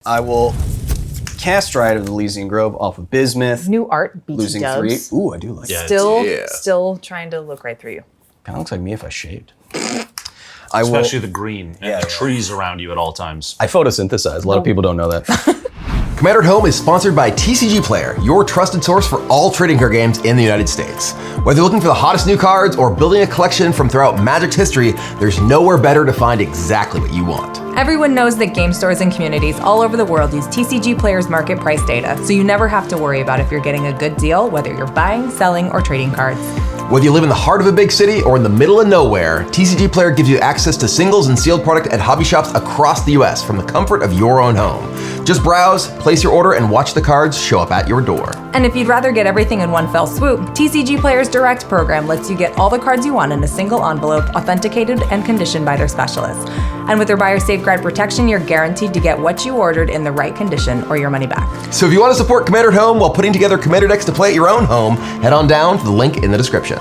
I will cast Ride of the Elysian Grove off of Bismuth. New art, BT losing dubs. 3. Ooh, I do like that. Still trying to look right through you. Kind of looks like me if I shaved. Especially the green and the trees around you at all times. I photosynthesize. A lot of people don't know that. Commander at Home is sponsored by TCG Player, your trusted source for all trading card games in the United States. Whether you're looking for the hottest new cards or building a collection from throughout Magic's history, there's nowhere better to find exactly what you want. Everyone knows that game stores and communities all over the world use TCG Player's market price data, so you never have to worry about if you're getting a good deal, whether you're buying, selling, or trading cards. Whether you live in the heart of a big city or in the middle of nowhere, TCG Player gives you access to singles and sealed product at hobby shops across the US from the comfort of your own home. Just browse, place your order, and watch the cards show up at your door. And if you'd rather get everything in one fell swoop, TCG Player's Direct program lets you get all the cards you want in a single envelope, authenticated and conditioned by their specialists. And with their buyer safeguard protection, you're guaranteed to get what you ordered in the right condition or your money back. So if you want to support Commander at Home while putting together Commander decks to play at your own home, head on down to the link in the description.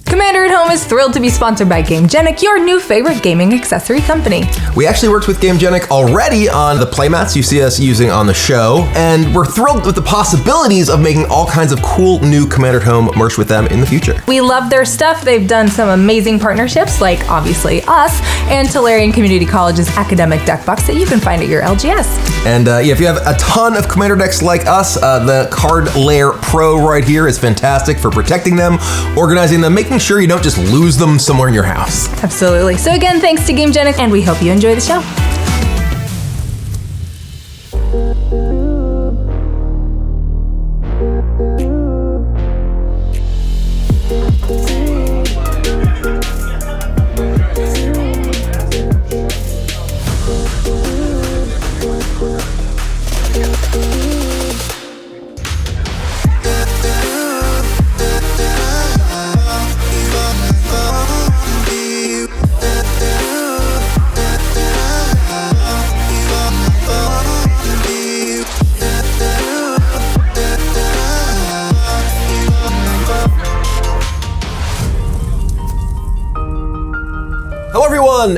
Commander at Home is thrilled to be sponsored by GameGenic, your new favorite gaming accessory company. We actually worked with GameGenic already on the playmats you see us using on the show, and we're thrilled with the possibilities of making all kinds of cool new Commander at Home merch with them in the future. We love their stuff. They've done some amazing partnerships, like obviously us, and Tulare Community College's academic deck box that you can find at your LGS. And if you have a ton of Commander decks like us, the Card Layer Pro right here is fantastic for protecting them, organizing them, making sure you don't just lose them somewhere in your house. Absolutely. So again, thanks to GameGenic, and we hope you enjoy the show.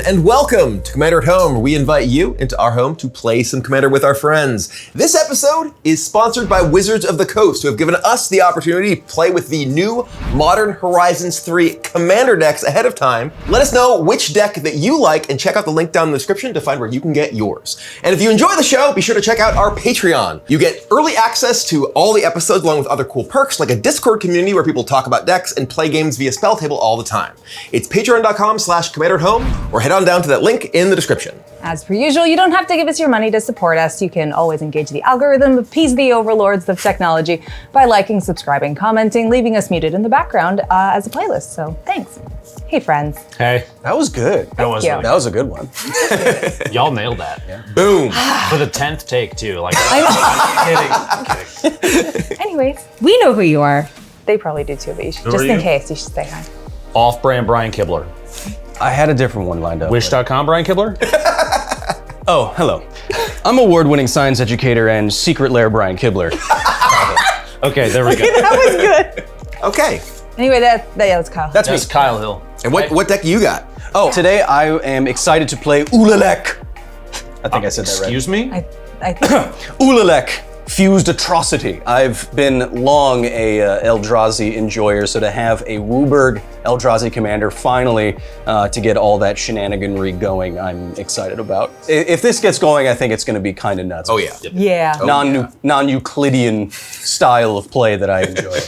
And welcome to Commander at Home, where we invite you into our home to play some Commander with our friends. This episode is sponsored by Wizards of the Coast, who have given us the opportunity to play with the new Modern Horizons 3 Commander decks ahead of time. Let us know which deck that you like and check out the link down in the description to find where you can get yours. And if you enjoy the show, be sure to check out our Patreon. You get early access to all the episodes along with other cool perks like a Discord community where people talk about decks and play games via Spell Table all the time. It's patreon.com/Commander at Home, or head on down to that link in the description. As per usual, you don't have to give us your money to support us. You can always engage the algorithm, appease the overlords of technology by liking, subscribing, commenting, leaving us muted in the background as a playlist. So thanks. Hey, friends. Hey. That was good. That was you. That was a good one. Y'all nailed that. Yeah. Boom. For the 10th take, too. Like, I'm kidding. Anyways, We know who you are. they probably do too, but you should, Who just are in you? case, you should say hi. Off-brand Brian Kibler. I had a different one lined up. Wish.com Brian Kibler? Oh, hello. I'm award-winning science educator and secret lair Brian Kibler. Okay, there we go. That was good. Okay. Anyway, that's Kyle. That's me. That's Kyle Hill. And what deck you got? Oh, today I am excited to play Ulalek. I think I said that right. Excuse me? I think Ulalek, Fused Atrocity. I've been long a Eldrazi enjoyer, so to have a Wooburg Eldrazi commander finally to get all that shenaniganry going, I'm excited about. If this gets going, I think it's going to be kind of nuts. Oh, yeah. yeah. Non-Euclidean style of play that I enjoy.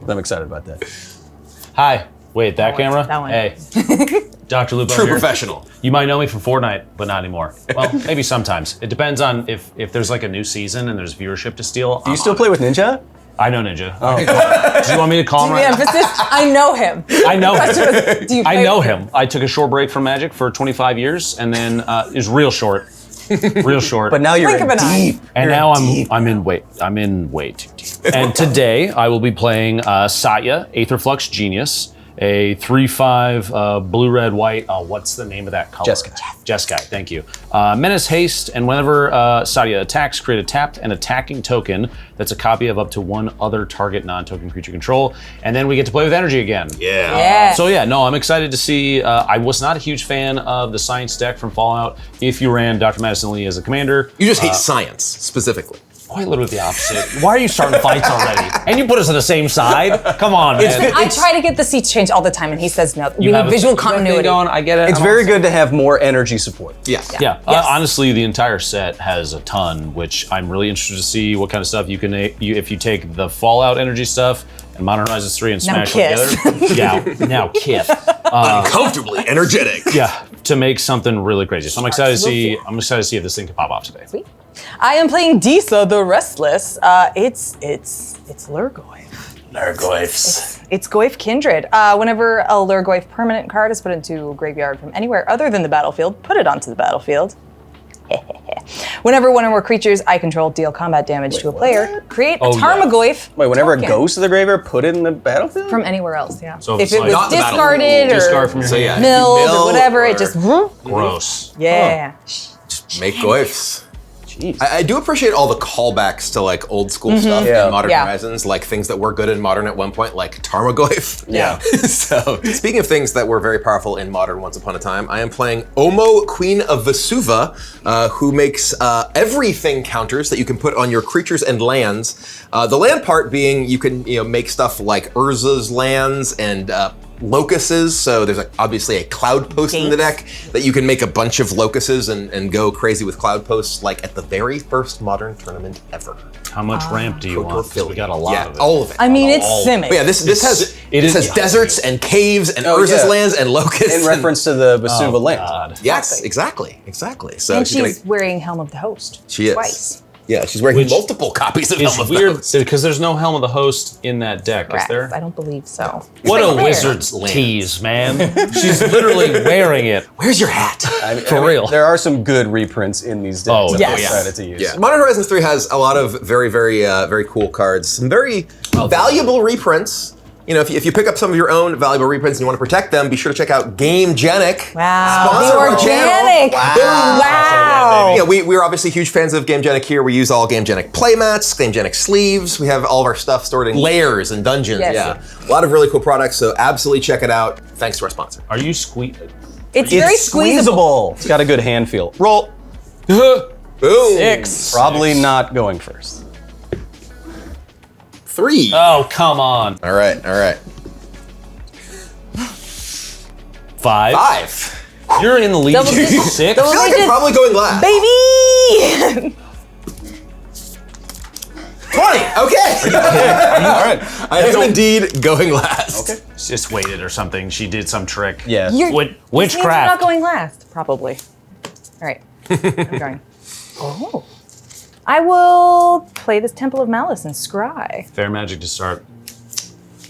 I'm excited about that. Hi. Wait, that camera? That one. Hey. DrLupo True here. professional. You might know me from Fortnite, but not anymore. Well, maybe sometimes. It depends on if there's like a new season and there's viewership to steal. Do you still play with Ninja? I know Ninja. Oh. Do you want me to call him The right now? emphasis, I know him. I know him. Do you I play know with him. I took a short break from Magic for 25 years, and then it was real short. Real short. But now you're Blink of an eye. deep. And You're now deep. I'm in way too deep. And today I will be playing Satya, Aetherflux Genius, a 3/5 blue, red, white. Oh, what's the name of that color? Jeskai, thank you. Menace haste, and whenever Sadia attacks, create a tapped and attacking token that's a copy of up to one other target non-token creature control, and then we get to play with energy again. Yeah. So yeah, no, I'm excited to see. I was not a huge fan of the science deck from Fallout. If you ran Dr. Madison Lee as a commander, You just hate science specifically. quite literally the opposite. Why are you starting fights already? And you put us on the same side? Come on, man. I try to get the seats changed all the time, and he says no. We You need have a- visual you have a thing continuity. going, I get it. It's I'm very also- good to have more energy support. Yes. Yeah, Yes. honestly, the entire set has a ton, which I'm really interested to see what kind of stuff you can, if you take the Fallout energy stuff and Modern Horizons 3 and smash them Kiss. together. Yeah, now Kith. Uncomfortably energetic. Yeah, to make something really crazy. So I'm excited to see. I'm excited to see if this thing can pop off today. Sweet. I am playing Disa the Restless. It's Lurgoyf. It's Goyf Kindred. Whenever a Lurgoyf permanent card is put into a graveyard from anywhere other than the battlefield, put it onto the battlefield. Whenever one or more creatures I control deal combat damage to a player, create a Tarmogoyf Wait, whenever it token goes to the graveyard, put it in the battlefield? from anywhere else. Yeah. So if it's it like- was Not the discarded battlefield, or discard from your So yeah, hand. milled mill or whatever, or it just Gross. yeah. make goifs. Jeez. I do appreciate all the callbacks to like old school stuff Yeah. in Modern Yeah. Horizons, like things that were good in Modern at one point, like Tarmogoyf. Yeah. So, speaking of things that were very powerful in Modern once upon a time, I am playing Omo, Queen of Vesuva, who makes everything counters that you can put on your creatures and lands. The land part being you can make stuff like Urza's lands and locusts. So there's obviously a cloud post in the deck that you can make a bunch of locusts and go crazy with cloud posts, like at the very first Modern tournament ever. How much ramp do you want? 'Cause we got a lot Yeah, of it. all of it. I mean, it's All- Simic. But yeah, this has it is- deserts and caves and Oh, Urza's yeah. lands and locusts. In reference to the Vesuva land. God. Yes, exactly. So and she's she's wearing Helm of the Host. She is. Twice. Yeah, she's wearing Which multiple copies of It's Helm of the weird Host. because there's no Helm of the Host in that deck, is Correct. there? I don't believe so. What a It's like wizard's Lands. tease, man. She's literally wearing it. Where's your hat? For real. There are some good reprints in these decks. Oh, that yes. we decided to use. Yeah, Modern Horizons 3 has a lot of very, very cool cards. Some very valuable reprints. If you pick up some of your own valuable reprints and you want to protect them, be sure to check out GameGenic. Wow. Sponsor The of our channel. organic. Wow. Yeah, we're obviously huge fans of GameGenic here. We use all GameGenic playmats, GameGenic sleeves. We have all of our stuff stored in layers and dungeons. Yes. Yeah, a lot of really cool products. So absolutely check it out. Thanks to our sponsor. Are you squeeze? It's very It's squeezable. It's got a good hand feel. Roll. Boom. 6. Probably not going first. 3. Oh, come on. All right. 5. 5. You're in the lead. Double digits. 6. I feel like I'm digits. probably going last. Baby! 20. Okay. All right. I am indeed going last. Okay. She just waited or something. She did some trick. Yeah. You're- Witchcraft. This means I'm not going last, probably. All right. I'm going. Oh. I will play this Temple of Malice and scry. Fair magic to start.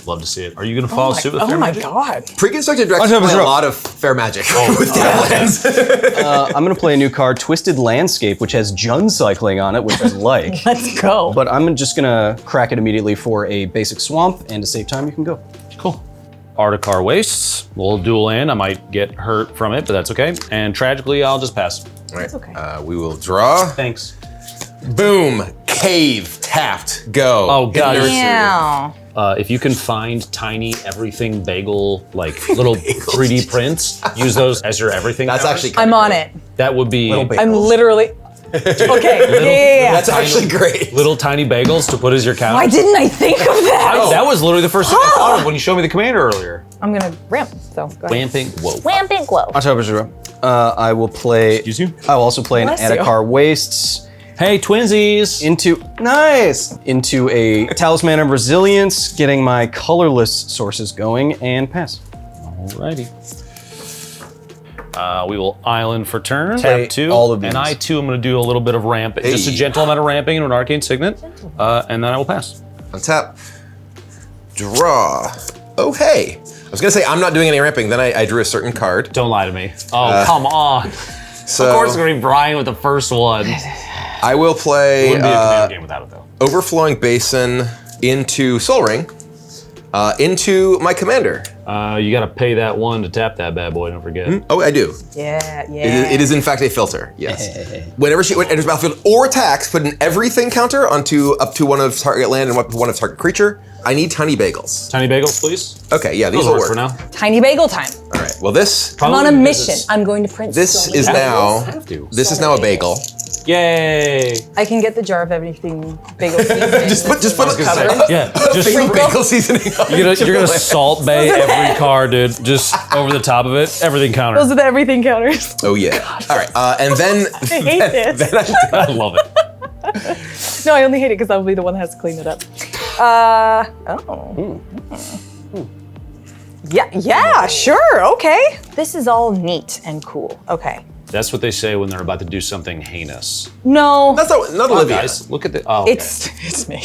Love to see it. Are you going to follow suit with Oh fair my magic? god. Pre-constructed decks play a lot of fair magic with Decklists. I'm going to play a new card, Twisted Landscape, which has Jund cycling on it, which I like. Let's go. But I'm just going to crack it immediately for a basic swamp, and to save time, you can go. Cool. Articar Wastes. Little dual land. I might get hurt from it, but that's okay. And tragically, I'll just pass. All right. okay. We will draw. Thanks. Boom. Cave. Tapped. Go. Oh, God. Nursery. Meow. If you can find tiny everything bagel, like little 3D prints, use those as your everything. That's counters. actually I'm on it. That would be I'm literally. Okay. Yeah. That's actually great. little tiny bagels to put as your counter. Why didn't I think of that? That was literally the first thing I thought of when you showed me the commander earlier. I'm gonna ramp. So go ahead. Ramping. Whoa. Ramping glow. October 0. I will play. Excuse you? I will also play an Bless you. Adakar Wastes Hey, twinsies. into a Talisman of Resilience, getting my colorless sources going, and pass. Alrighty. We will island for turn. Play Tap 2. all of these. And I too am going to do a little bit of ramp. Just a gentle amount of ramping into an arcane signet. And then I will pass. Untap. Draw. Oh, hey. I was going to say I'm not doing any ramping. Then I drew a certain card. Don't lie to me. Oh, come on. So Of course it's going to be Brian with the first one. I will play Wouldn't be a commander game without it, though. Overflowing Basin into Soul Ring. into my commander. You got to pay that 1 to tap that bad boy. Don't forget. Oh, I do. Yeah. It is in fact a filter. Yes. Whenever she enters the battlefield or attacks, put an everything counter onto up to 1 of target land and up to 1 of target creature. I need tiny bagels. Tiny bagels, please. Okay, yeah, these Those will work work. for now. Tiny bagel time. All right. Well, this I'm on a mission. I'm going to print. this so many is bagels. now this is now a bagel. Yay! I can get the jar of everything bagel seasoning. Just put Yeah, just bagel seasoning. you're gonna salt bay every card, dude. Just over the top of it, everything counter. Those are the everything counters. Oh yeah. All right. And then I hate this. I love it. No, I only hate it because I'll be the one that has to clean it up. Yeah, sure, okay. This is all neat and cool. Okay. That's what they say when they're about to do something heinous. No, that's not Olivia. Guys, look at the. Oh, okay. it's me.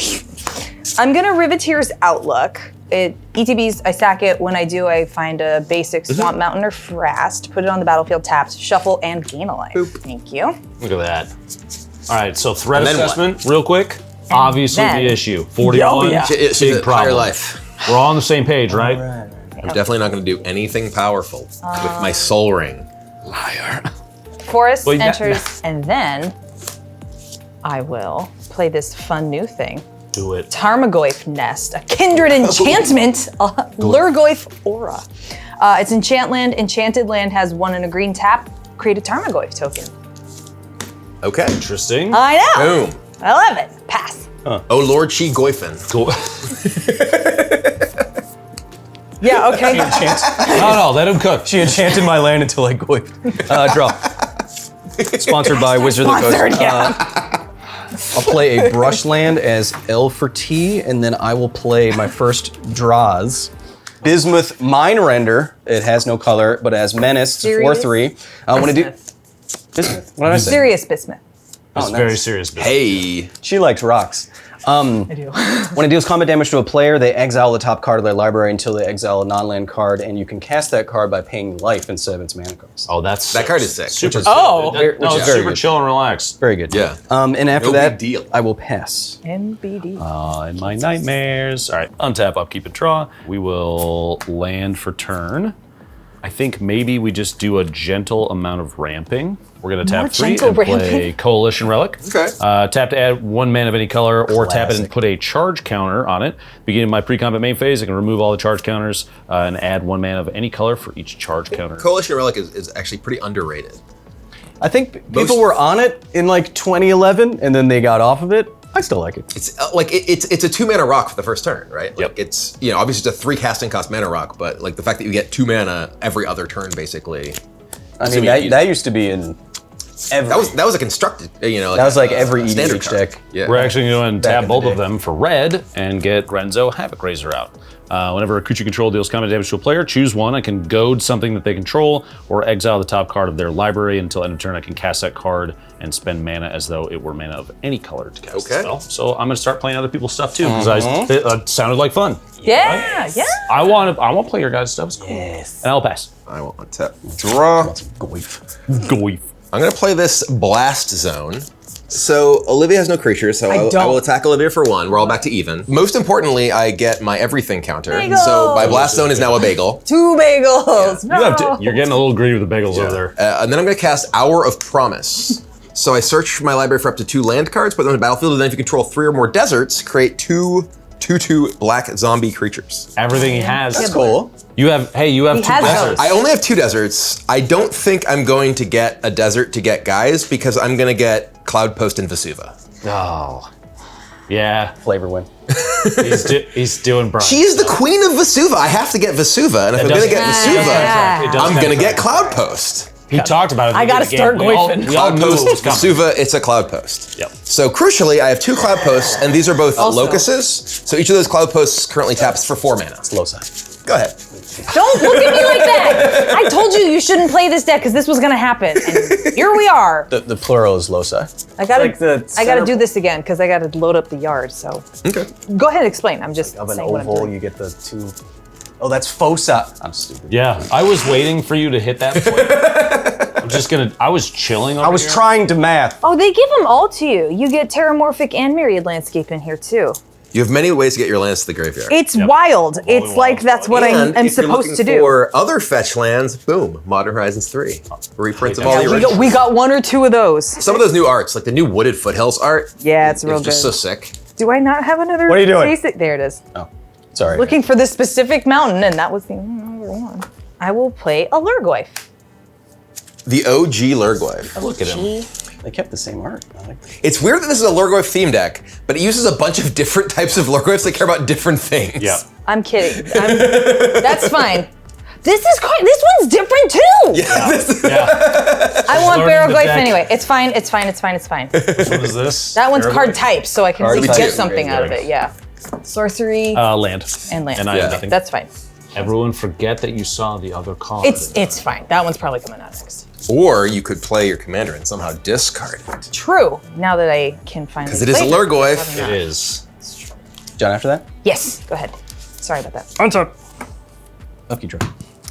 I'm gonna Riveteer's Outlook. ETBs, I sack it. When I do, I find a basic Swamp Mountain or Frast, put it on the battlefield, tapped, shuffle, and gain a life. Boop. Thank you. Look at that. All right, so threat And then assessment, real quick. Obviously then- the issue. 41. yeah. She's Big a problem. higher life. We're all on the same page, right? I'm definitely not going to do anything powerful with my soul ring. Liar. Forest Well, yeah. enters, and then I will play this fun new thing. Do it. Tarmogoyf Nest, a kindred enchantment, Lurgoyf Aura. It's enchant land. Enchanted land has 1 and a green tap. Create a Tarmogoyf token. Okay. Interesting. I know. Boom. I love it. Pass. Oh Lord, she Goyfin. Cool. Yeah, okay. No, let him cook. She enchanted my land until I go. Draw. Sponsored by Wizard of the Coast. Sponsored, yeah. I'll play a brush land as L for T, and then I will play my first draws. Bismuth Mine Render. It has no color, but it has Menace. It's a Serious 4/3. When I do Bismuth. What did I say? Serious Bismuth. It's nice. very serious business. Hey. She likes rocks. I do. When it deals combat damage to a player, they exile the top card of their library until they exile a non-land card, and you can cast that card by paying life instead of its mana cost. Oh, that card is sick. Super. Oh. No, Which is it's very super good. chill and relaxed. Very good. Yeah. And after No that, big deal. I will pass. NBD. In my nightmares. All right, untap, upkeep, and draw. We will land for turn. I think maybe we just do a gentle amount of ramping. We're gonna tap More free gentle and play ramping? Coalition Relic. Okay. Tap to add 1 mana of any color, or tap it and Classic. put a charge counter on it. Beginning my pre-combat main phase, I can remove all the charge counters and add 1 mana of any color for each charge counter. Coalition Relic is actually pretty underrated. I think people were on it in like 2011, and then they got off of it. I still like it. It's it's a 2 mana rock for the first turn, right? Like Yep. it's obviously it's a 3 casting cost mana rock, but like the fact that you get 2 mana every other turn basically. I mean, that used to be in every. That was a constructed, that was like every standard EDH card. deck. Yeah. We're actually going to Back tap in the both day. of them for red and get Renzo Havoc Razor out. Whenever a creature you control deals combat damage to a player, choose one. I can goad something that they control or exile the top card of their library until end of turn. I can cast that card and spend mana as though it were mana of any color to cast the Okay. spell. So I'm going to start playing other people's stuff too because it sounded like fun. Yeah, yeah. I want to play your guys' stuff. It's cool. Yes. And I'll pass. I want to tap draw. Goif. Goif. I'm gonna play this Blast Zone. So Olivia has no creatures, so I will attack Olivia for 1. We're all back to even. Most importantly, I get my everything counter. Bagel! So my Blast Zone is now a bagel. 2 bagels. No. You're getting a little greedy with the bagels over there. And then I'm gonna cast Hour of Promise. So I search my library for up to 2 land cards, put them on the battlefield, and then if you control 3 or more deserts, create 2 2/2 black zombie creatures. Everything he has. That's cool. You have 2 has deserts. I only have 2 deserts. I don't think I'm going to get a desert to get guys because I'm gonna get Cloudpost and Vesuva. Oh. Yeah, Flavor win. he's doing Brian. She is the queen of Vesuva. I have to get Vesuva, and if I'm gonna get Vesuva, I'm gonna get Cloudpost. He talked about it. I gotta start goifing. We all knew it was Cloudpost, coming. Vesuva, it's a Cloudpost. Yep. So crucially, I have 2 Cloudposts, and these are both locuses. So each of those Cloudposts currently taps for 4 mana. Loci. Go ahead. Don't look at me like that. I told you shouldn't play this deck because this was gonna happen. And here we are. The plural is Loci. I gotta, like the I gotta center- do this again because I gotta load up the yard. So Okay. go ahead and explain. I'm just Of an saying what I'm oval, doing. you get the 2. Oh, that's foci. I'm stupid. Yeah, I was waiting for you to hit that point. I was chilling over I was here. trying to math. Oh, they give them all to you. You get Terramorphic and Myriad Landscape in here too. You have many ways to get your lands to the graveyard. It's wild. It's like that's what I And am if you're supposed to looking do. for other fetch lands, boom, Modern Horizons 3. Reprints of all the we originals. we got 1 or 2 of those. Some of those new arts, like the new Wooded Foothills art, Yeah, it's real is good. just so sick. Do I not have another? What are you doing? basic? There it is. Oh, sorry. Looking for this specific mountain, and that was the only other one. I will play a Lurgoyf. The OG Lurgoyf. Look at him. They kept the same art. I like that. It's weird that this is a Lurgoyf theme deck, but it uses a bunch of different types of Lurgoyfs that care about different things. Yeah. I'm kidding. That's fine. This one's different too. Yeah. I want Learning the Barrowglyph deck. anyway. It's fine. It's fine. It's fine. It's fine. What is this? That one's card Arrowglyph? type, so I can Card get type. something out of it. Yeah. Sorcery Land. and land. And I Yeah. have nothing. That's fine. Everyone forget that you saw the other card. It's fine. That one's probably coming out next. Or you could play your commander and somehow discard it. True. Now that I can finally. Because it is a play Lurgoyf. It is. John, after that? Yes. Go ahead. Sorry about that. Lucky draw.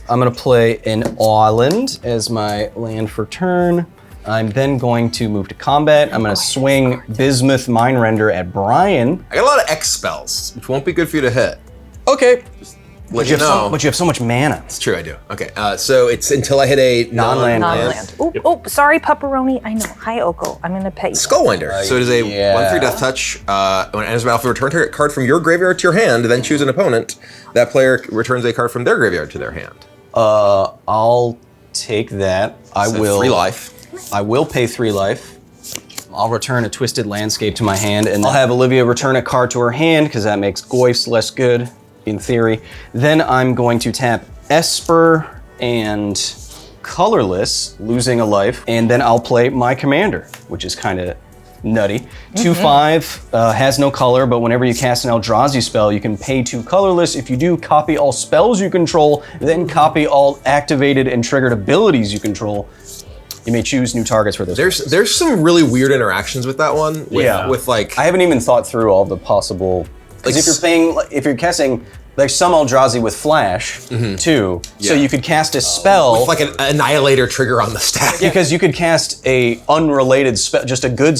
I'm gonna play an island as my land for turn. I'm then going to move to combat. I'm gonna swing Bismuth Mindrender at Brian. I got a lot of X spells, which won't be good for you to hit. Okay. Let you know. But you have so much mana. It's true, I do. Okay, so it's until I hit a Non-land. Non-land. Oh, sorry, Pepperoni. I know. Hi, Oko. I'm gonna pet you. Skullwinder. So it is a yeah. 1/3 death touch. When it enters the battlefield, return target card from your graveyard to your hand, then choose an opponent. That player returns a card from their graveyard to their hand. I'll take that. I So will. 3 life. I will pay 3 life. I'll return a Twisted Landscape to my hand, and I'll have Olivia return a card to her hand because that makes Goyfs less good, in theory. Then I'm going to tap Esper and Colorless, losing a life, and then I'll play my commander, which is kind of nutty. 2/5 has no color, but whenever you cast an Eldrazi spell, you can pay 2 colorless. If you do, copy all spells you control, then copy all activated and triggered abilities you control. You may choose new targets for those. There's some really weird interactions with that one. With, Yeah. with like I haven't even thought through all the possible. Because if you're casting, there's some Eldrazi with flash too, so Yeah. you could cast a spell. with like an annihilator trigger on the stack. because you could cast a unrelated spell, just a good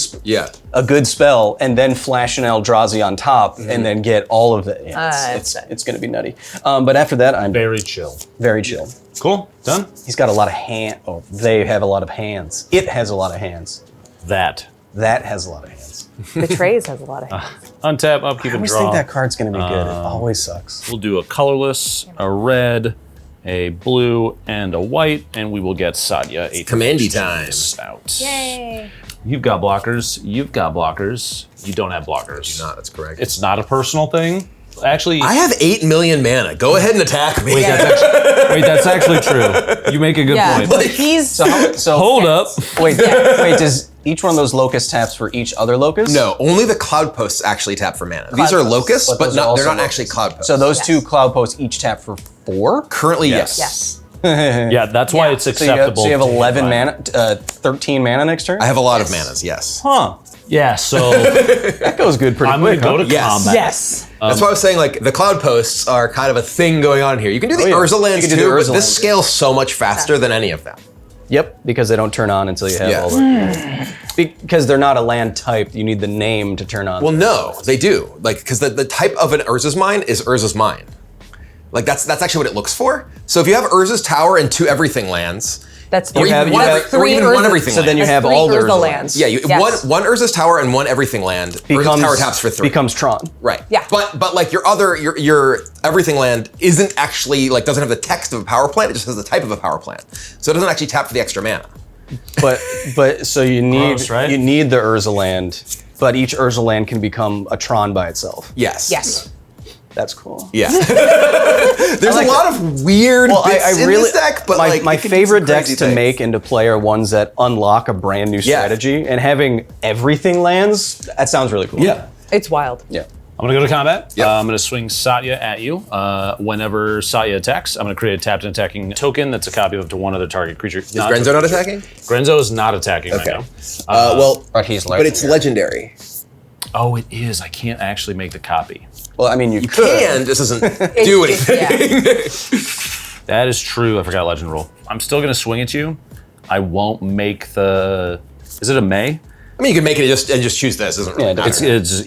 spell, and then flash an Eldrazi on top, and then get all of it. Yeah, it's going to be nutty. But after that, I'm Very chill. very chill. Cool. Done. He's got a lot of hand. Oh, they have a lot of hands. It has a lot of hands. That. That has a lot of hands. Betrays has a lot of. Untap, upkeep, I and always draw. think that card's going to be good. It always sucks. We'll do a colorless, a red, a blue, and a white, and we will get Sadia a Commandy time. out. Yay! You've got blockers. You've got blockers. You don't have blockers. No, that's correct. It's not a personal thing. Actually, I have 8 million mana. Go ahead and attack me. wait, that's actually true. You make a good Yeah, point. but he's So Hold up. wait, wait. Does each one of those locust taps for each other locust? No, only the cloud posts actually tap for mana. These are posts, locusts, but but those are they're also not locusts. actually cloud posts. So those 2 cloud posts each tap for 4. currently, yes. yes. Yeah, that's why it's So you acceptable. have to 11 hit mana, 13 mana next turn. I have a lot of manas, yes. Huh? Yeah, so That goes good pretty I'm going quick. to go to Yes. combat. Yes. That's why I was saying, like, the cloud posts are kind of a thing going on here. You can do the yeah. Urza lands You can do too, the but Urza this lands, scales so much faster than any of them. Yep, because they don't turn on until you have Yeah. all the. Because they're not a land type, you need the name to turn on. Well, no, they do. Like, because the type of an Urza's Mine is Urza's Mine. Like, that's actually what it looks for. So if you have Urza's Tower and 2 everything lands, That's or have- even you one, have- or even one everything so land. then you That's have 3 all the Urza Urza lands. Yeah, Yes. one Urza's Tower and 1 everything land. Urza's Tower taps for 3. Becomes Tron. Right. Yeah. But like your everything land isn't actually like doesn't have the text of a power plant. It just has the type of a power plant. So it doesn't actually tap for the extra mana. But so you need Gross, right? you need the Urza land, but each Urza land can become a Tron by itself. Yes. Yes. That's cool. Yeah. There's a lot of weird bits in this deck, but my it can do favorite some decks crazy to things. make into play are ones that unlock a brand new strategy, and having everything lands, that sounds really cool. Yeah. It's wild. Yeah. I'm going to go to combat. Yep. I'm going to swing Satya at you. Whenever Satya attacks, I'm going to create a tapped and attacking token that's a copy of up to 1 other target creature. Is Grenzo not attacking? Grenzo is not attacking right now. Well, But he's but it's legendary. Oh, it is. I can't actually make the copy. Well, I mean, you could. And this doesn't do anything. Yeah. That is true. I forgot legend rule. I'm still going to swing at you. I won't make the... Is it a May? I mean, you can make it and just choose this. It doesn't really matter.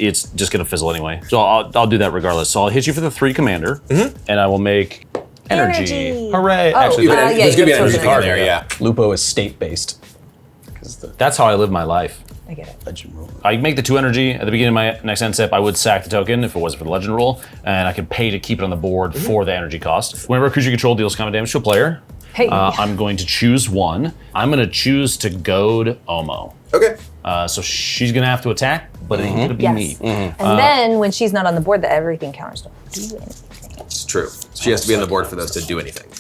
It's just gonna fizzle anyway. So I'll do that regardless. So I'll hit you for the 3 commander, and I will make energy. Hooray! Oh, Actually, there's gonna be an energy thing in card there, yeah. Lupo is state-based. that's how I live my life. I get it. Legend rule. I make the 2 energy at the beginning of my next end step. I would sack the token if it wasn't for the legend rule, and I could pay to keep it on the board for the energy cost. Whenever a creature you control deals combat damage to a player, Hey. I'm going to choose 1. I'm going to choose to goad Omo. Okay. So she's going to have to attack, but it ain't going to be me. And then when she's not on the board, the everything counters don't do anything. It's true. She has to be on the board for those to do anything.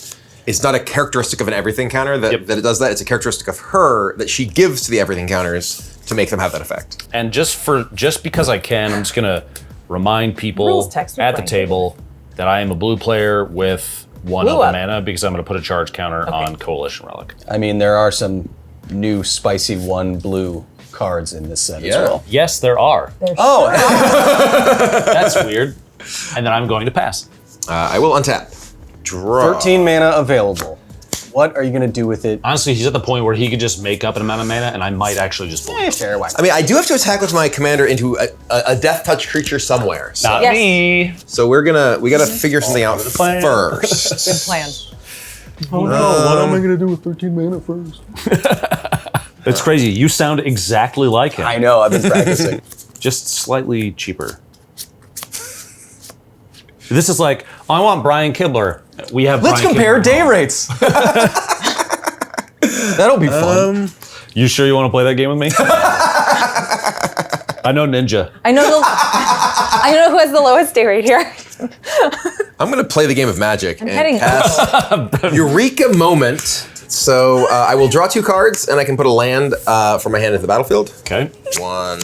It's not a characteristic of an everything counter that it does that. It's a characteristic of her that she gives to the everything counters to make them have that effect. And just because I can, I'm just going to remind people Rules text at the table that I am a blue player with 1 Blue open up. mana because I'm going to put a charge counter on Coalition Relic. I mean, there are some new spicy 1 blue cards in this set as well. Yes, there are. Oh, That's weird. And then I'm going to pass. I will untap. Draw. 13 mana available. What are you gonna do with it? Honestly, he's at the point where he could just make up an amount of mana, and I might actually just believe. Fair, why I mean, I do have to attack with my commander into a death touch creature somewhere. So, Not Yes. me. so we gotta figure something out plan. first. Good plan. Oh no, what am I gonna do with 13 mana first? It's crazy. You sound exactly like him. I know, I've been practicing. Just slightly cheaper. This is like, I want Brian Kibler. We have Let's Brian compare Kibler day now. rates. That'll be fun. You sure you want to play that game with me? I know Ninja. I know who has the lowest day rate here. I'm gonna play the game of Magic and heading- cast Eureka Moment. So I will draw 2 cards, and I can put a land from my hand into the battlefield. Okay. 1,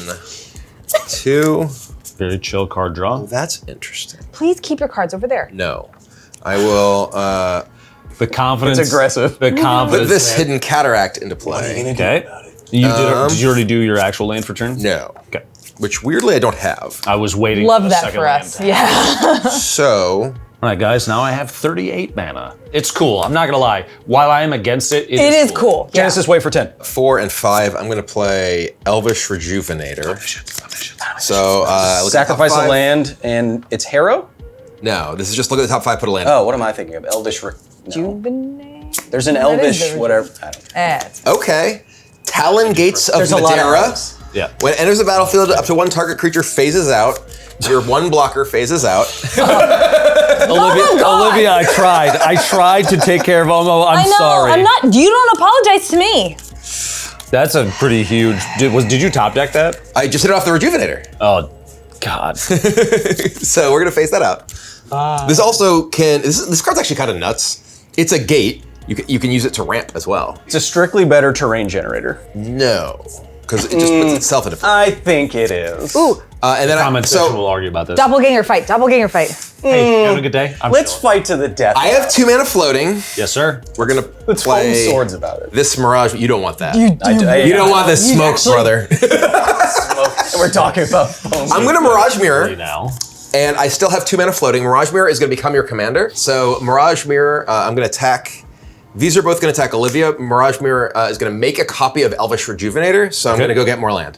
2. Very chill card draw. That's interesting. Please keep your cards over there. No, I will The confidence. It's aggressive. The confidence. put this Hidden Cataract into play. Okay. You did you already do your actual land for turn? No, Okay. which weirdly I don't have. I was waiting. Love for the that second for land us. to Yeah. So All right, guys. Now I have 38 mana. It's cool. I'm not gonna lie. While I am against it, It is cool. Yeah. Genesis, wait for 10. 4 and 5. I'm gonna play Elvish Rejuvenator. So look at the Sacrifice top a 5. land, and it's Harrow? No, this is just look at the top 5. Put a land. Oh, what am I thinking of? Elvish. No. Juvenate? There's an What is Elvish, the- whatever. I don't know. It's Okay. Talon Gates of There's a lot of Madeira. elves. Yeah. When it enters the battlefield, up to 1 target creature phases out. Your 1 blocker phases out. Olivia, I tried to take care of Omo. I know. Sorry. I'm not. You don't apologize to me. That's a pretty huge. Did you top deck that? I just hit it off the Rejuvenator. Oh, God. So we're gonna phase that out. This also can. This card's actually kind of nuts. It's a gate. You can use it to ramp as well. It's a strictly better terrain generator. No, because it just puts itself into. I think it is. Ooh. And then Comment section will argue about this. Doppelganger fight. Doppelganger fight. Hey, having a good day? I'm Let's chilling. fight to the death. I have 2 mana floating. Yes, sir. We're gonna Let's play foam swords about it. this Mirage. You don't want that. I You don't want this smoke, actually- brother. We're talking about foam. I'm gonna Mirage Mirror, Now. and I still have 2 mana floating. Mirage Mirror is gonna become your commander. So Mirage Mirror, I'm gonna attack. These are both gonna attack Olivia. Mirage Mirror is gonna make a copy of Elvish Rejuvenator. So I'm Okay. gonna go get more land.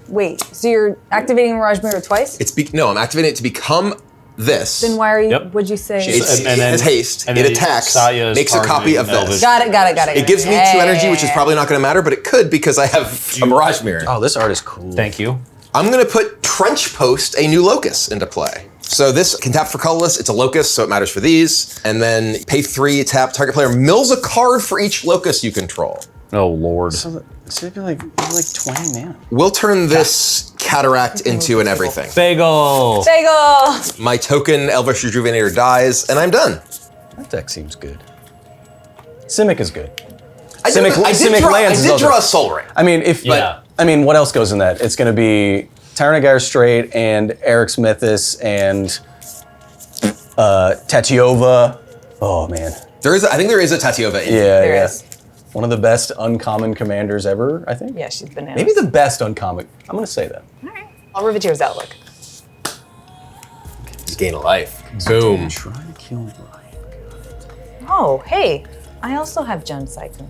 Wait. So you're activating Mirage Mirror twice? No, I'm activating it to become this. Then why are you? Yep. What'd you say? It's, And then- it's haste. and It then attacks, Saya is makes a copy of targeting this. Elvish. Got it. It gives me 2 energy, which is probably not going to matter, but it could because I have a Mirage Mirror. Oh, this art is cool. Thank you. I'm going to put Trench Post, a new Locust, into play. So this can tap for colorless. It's a Locust, so it matters for these. And then pay 3, tap, target player mills a card for each Locust you control. Oh, Lord. So it'd be like 20 mana. We'll turn this Cataract into an everything. Bagel. Bagel. My token Elvish Rejuvenator dies, and I'm done. That deck seems good. Simic is good. I did Lands is also- draw a Soul Ring. I mean, what else goes in that? It's going to be Tyranigar Strait and Eric's Mythos and Tatiova. Oh man. I think there is a Tatiova in Yeah, There yeah. is. One of the best uncommon commanders ever, I think. Yeah, she's bananas. Maybe the best uncommon. I'm going to say that. I'll Riveteer's Outlook. Just gain a life. Boom. Try to kill Ryan. Oh, hey. I also have Jun Cycling.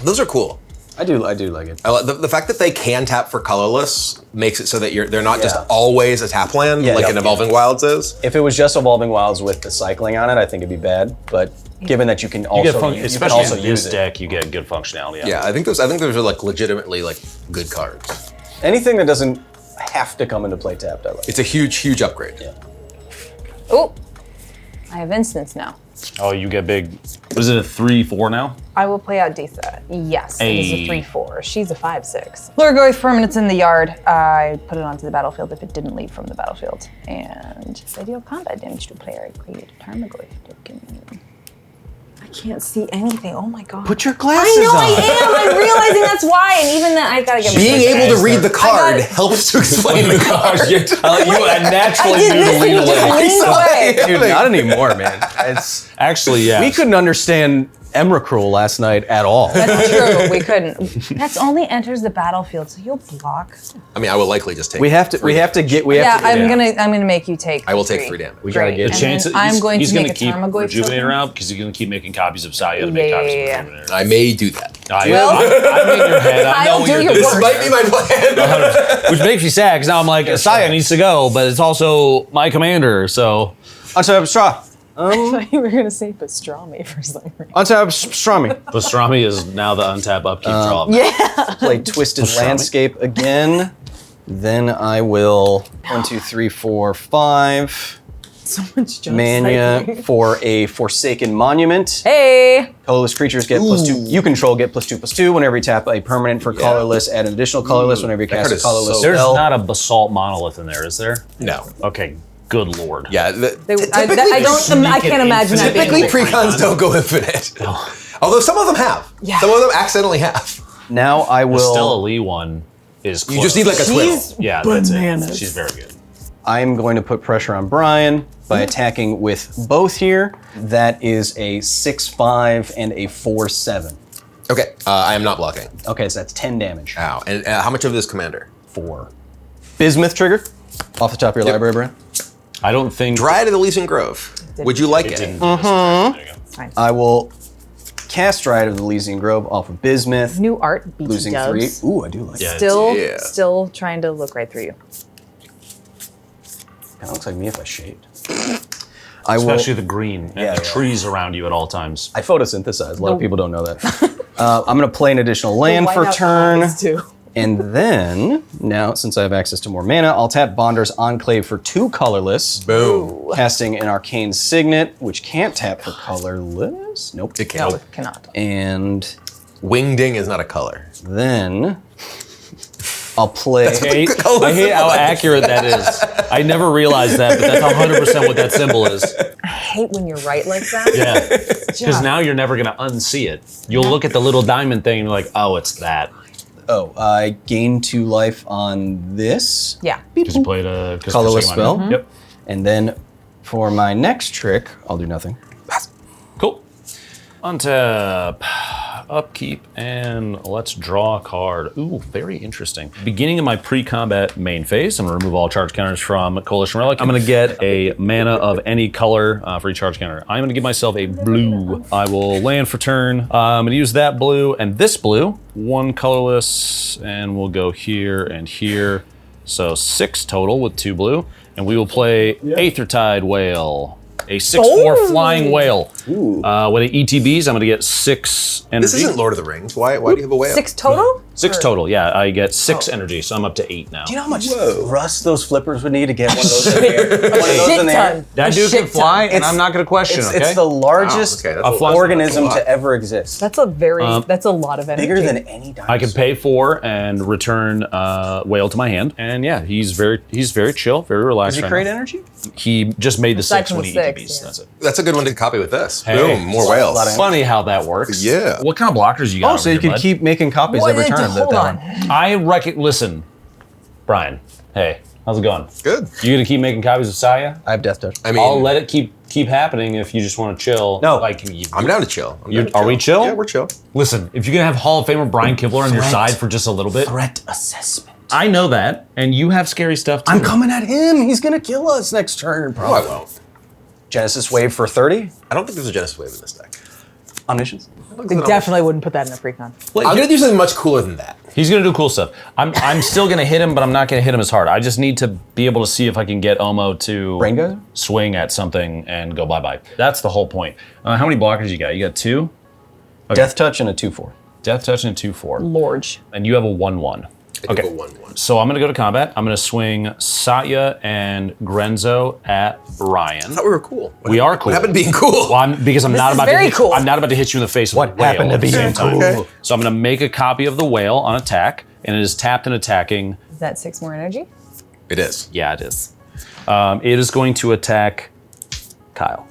Those are cool. I do like it. I like the fact that they can tap for colorless makes it so that they're not just always a tap land like an Evolving Wilds is. If it was just Evolving Wilds with the cycling on it, I think it'd be bad. But given that you can also especially in this deck, you get good functionality. Yeah, I think those are like legitimately like good cards. Anything that doesn't have to come into play tapped, I like. It's a huge upgrade. Yeah. Oh, I have instants now. Oh, you get big. Was it a 3/4 now? I will play out Disa. Yes, it is a Hey. 3/4. She's a 5/6. Lurgoyf permanent's in the yard. I put it onto the battlefield if it didn't leave from the battlefield. And if I deal combat damage to a player, I create a Tarmogoyf token. I can't see anything. Oh my god. Put your glasses on. I am. I'm realizing that's why. And even then, I gotta get Being able to read the card I helps to explain the card. You naturally I did knew this to lean and you just away. leaned away. Dude, not anymore, man. It's Actually, yeah. we couldn't understand Emrakul last night at all. That's true. We couldn't. That's only enters the battlefield, so you'll block. I mean, I will likely just take. We have to get. I'm gonna make you take. I will take 3 damage. We gotta Great. get And Chance then I'm going he's to gonna make a keep Tarmogoyf Rejuvenator token. out because he's gonna keep making copies of Saya to make copies of Yeah. Rejuvenator. I may do that. I'm Will? in your head. I know Kyle, what do you're your doing. work. This might be my plan. Which makes me sad because now I'm like, Saya needs to go, but it's also my commander, so. Untap straw. I thought you were gonna say pastrami for some reason. Untap Strami. Pastrami is now the untap upkeep draw. Play Twisted Landscape again. Then I will 1, 2, 3, 4, 5. So much junk Mania cycling. for a Forsaken Monument. Hey! Colorless creatures get +2. You control get +2/+2 whenever you tap a permanent for colorless. Add an additional colorless whenever you That cast card a is colorless so- There's spell. not a basalt monolith in there, is there? No. Okay, good lord. Yeah. I can't imagine that being. Typically, precons don't go infinite. Although some of them have. Yeah. Some of them accidentally have. Now I The Stella will. Lee one is close. You just need like a twiddle. Yeah, that's bananas. it. She's very good. I'm going to put pressure on Brian by attacking with both here. That is a 6/5 and a 4/7. Okay, I am not blocking. Okay, so that's 10 damage. Ow. And how much of this, Commander? 4. Bismuth trigger. Off the top of your library, Brian. I don't think Dryad of the Elysian Grove. Would you like it? didn't. Mm-hmm. There you go. I will cast Dryad of the Elysian Grove off of Bismuth. New art, BT Losing 3. dubs. Ooh, I do like Yeah. it. Still trying to look right through you. Kind of looks like me if I shaved. I will. Especially the green and Yeah, the yeah. trees around you at all times. I photosynthesize. A lot of people don't know that. I'm going to play an additional land for Whiteout turn. eyes, too. And then, now, since I have access to more mana, I'll tap Bonder's Enclave for 2 colorless. Boom. Casting an Arcane Signet, which can't tap for colorless. Nope. It can. No, cannot. And Wingding is not a color. then I'll play. I hate how accurate that is. I never realized that, but that's 100% what that symbol is. I hate when you're right like that. Yeah. Because now you're never going to unsee it. You'll look at the little diamond thing and you're like, oh, it's that. Oh, I gain 2 life on this. Yeah. Because you played a Colorless spell. Yep. And then for my next trick, I'll do nothing. Cool. Untap, upkeep, and let's draw a card. Ooh, very interesting. Beginning of my pre-combat main phase, I'm gonna remove all charge counters from Coalition Relic. I'm gonna get a mana of any color for each charge counter. I'm gonna give myself a blue. I will land for turn. I'm gonna use that blue and this blue. 1 colorless, and we'll go here and here. So 6 total with 2 blue. And we will play Aethertide Whale. A 6/4 flying whale. With the ETBs, I'm going to get 6 energy. This isn't Lord of the Rings. Why do you have a whale? 6 total? 6 total, yeah. I get 6 energy, so I'm up to 8 now. Do you know how much rust those flippers would need to get one of those in the air? One of those Shit in the air? ton. That A dude shit can fly, ton. and I'm not going to question, It's, okay? it's the largest Wow, okay, that's a fly- organism that's a lot. to ever exist. That's a that's a lot of energy. Bigger than any dinosaur. I can pay 4 and return whale to my hand, and yeah, he's very chill, very relaxed. Does he right create now. energy? He just made the Aside 6 from when he the 6, ETBs. yeah. That's it. That's a good one to copy with this. Hey. Boom, more whales. lot of- Funny how that works. Yeah. What kind of blockers you got? Oh, over so you here, can bud? keep making copies every turn of that Hold on. one. I reckon. Listen, Brian. Hey, how's it going? Good. You gonna keep making copies of Saya? I have Death Touch. I mean, I'll let it keep happening if you just want to chill. No. like you, I'm down to chill. Are we chill? Yeah, we're chill. Listen, if you're gonna have Hall of Famer Brian Kibler on your Threat. side for just a little bit, Threat assessment. I know that, and you have scary stuff too. I'm coming at him. He's gonna kill us next turn, Oh, probably. I won't. Genesis Wave for 30. I don't think there's a Genesis Wave in this deck. Omniscience. We definitely wouldn't put that in a precon. I'm gonna do something much cooler than that. He's gonna do cool stuff. I'm still gonna hit him, but I'm not gonna hit him as hard. I just need to be able to see if I can get Omo to Brain Geyser? swing at something and go bye-bye. That's the whole point. How many blockers you got? You got 2? Okay. Death Touch and a 2/4. Death Touch and a 2/4. Large. And you have a 1/1. I do a 1/1. So I'm gonna go to combat. I'm gonna swing Satya and Grenzo at Brian. I thought we were cool. We are cool. What happened to being cool? Well, because I'm not is about to very hit, cool. I'm not about to hit you in the face with a whale happened to at the being same time. cool? Okay. So I'm gonna make a copy of the whale on attack, and it is tapped and attacking. Is that 6 more energy? It is. Yeah, it is. It is going to attack Kyle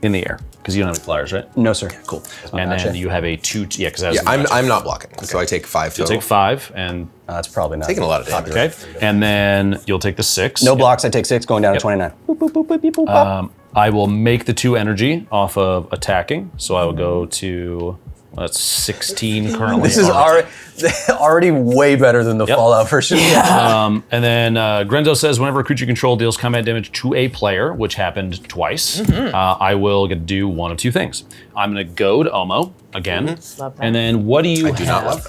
in the air because you don't have any flyers, right? No, sir. Cool. And then you have a 2. Yeah, because Yeah, I'm not blocking, so I take 5 You'll total. take 5, and That's probably not Taking a lot of damage. okay, and then you'll take the 6. No blocks. I take 6, going down to 29. Boop, boop, boop, boop, beep, boop, bop. I will make the 2 energy off of attacking, so I will go to that's 16 currently. This is already way better than the Yep. Fallout version. And then Grenzo says, whenever a creature you control deals combat damage to a player, which happened twice, I will get to do one of 2 things. I'm going to go to Omo again. Love that. And then what do you have? Do not love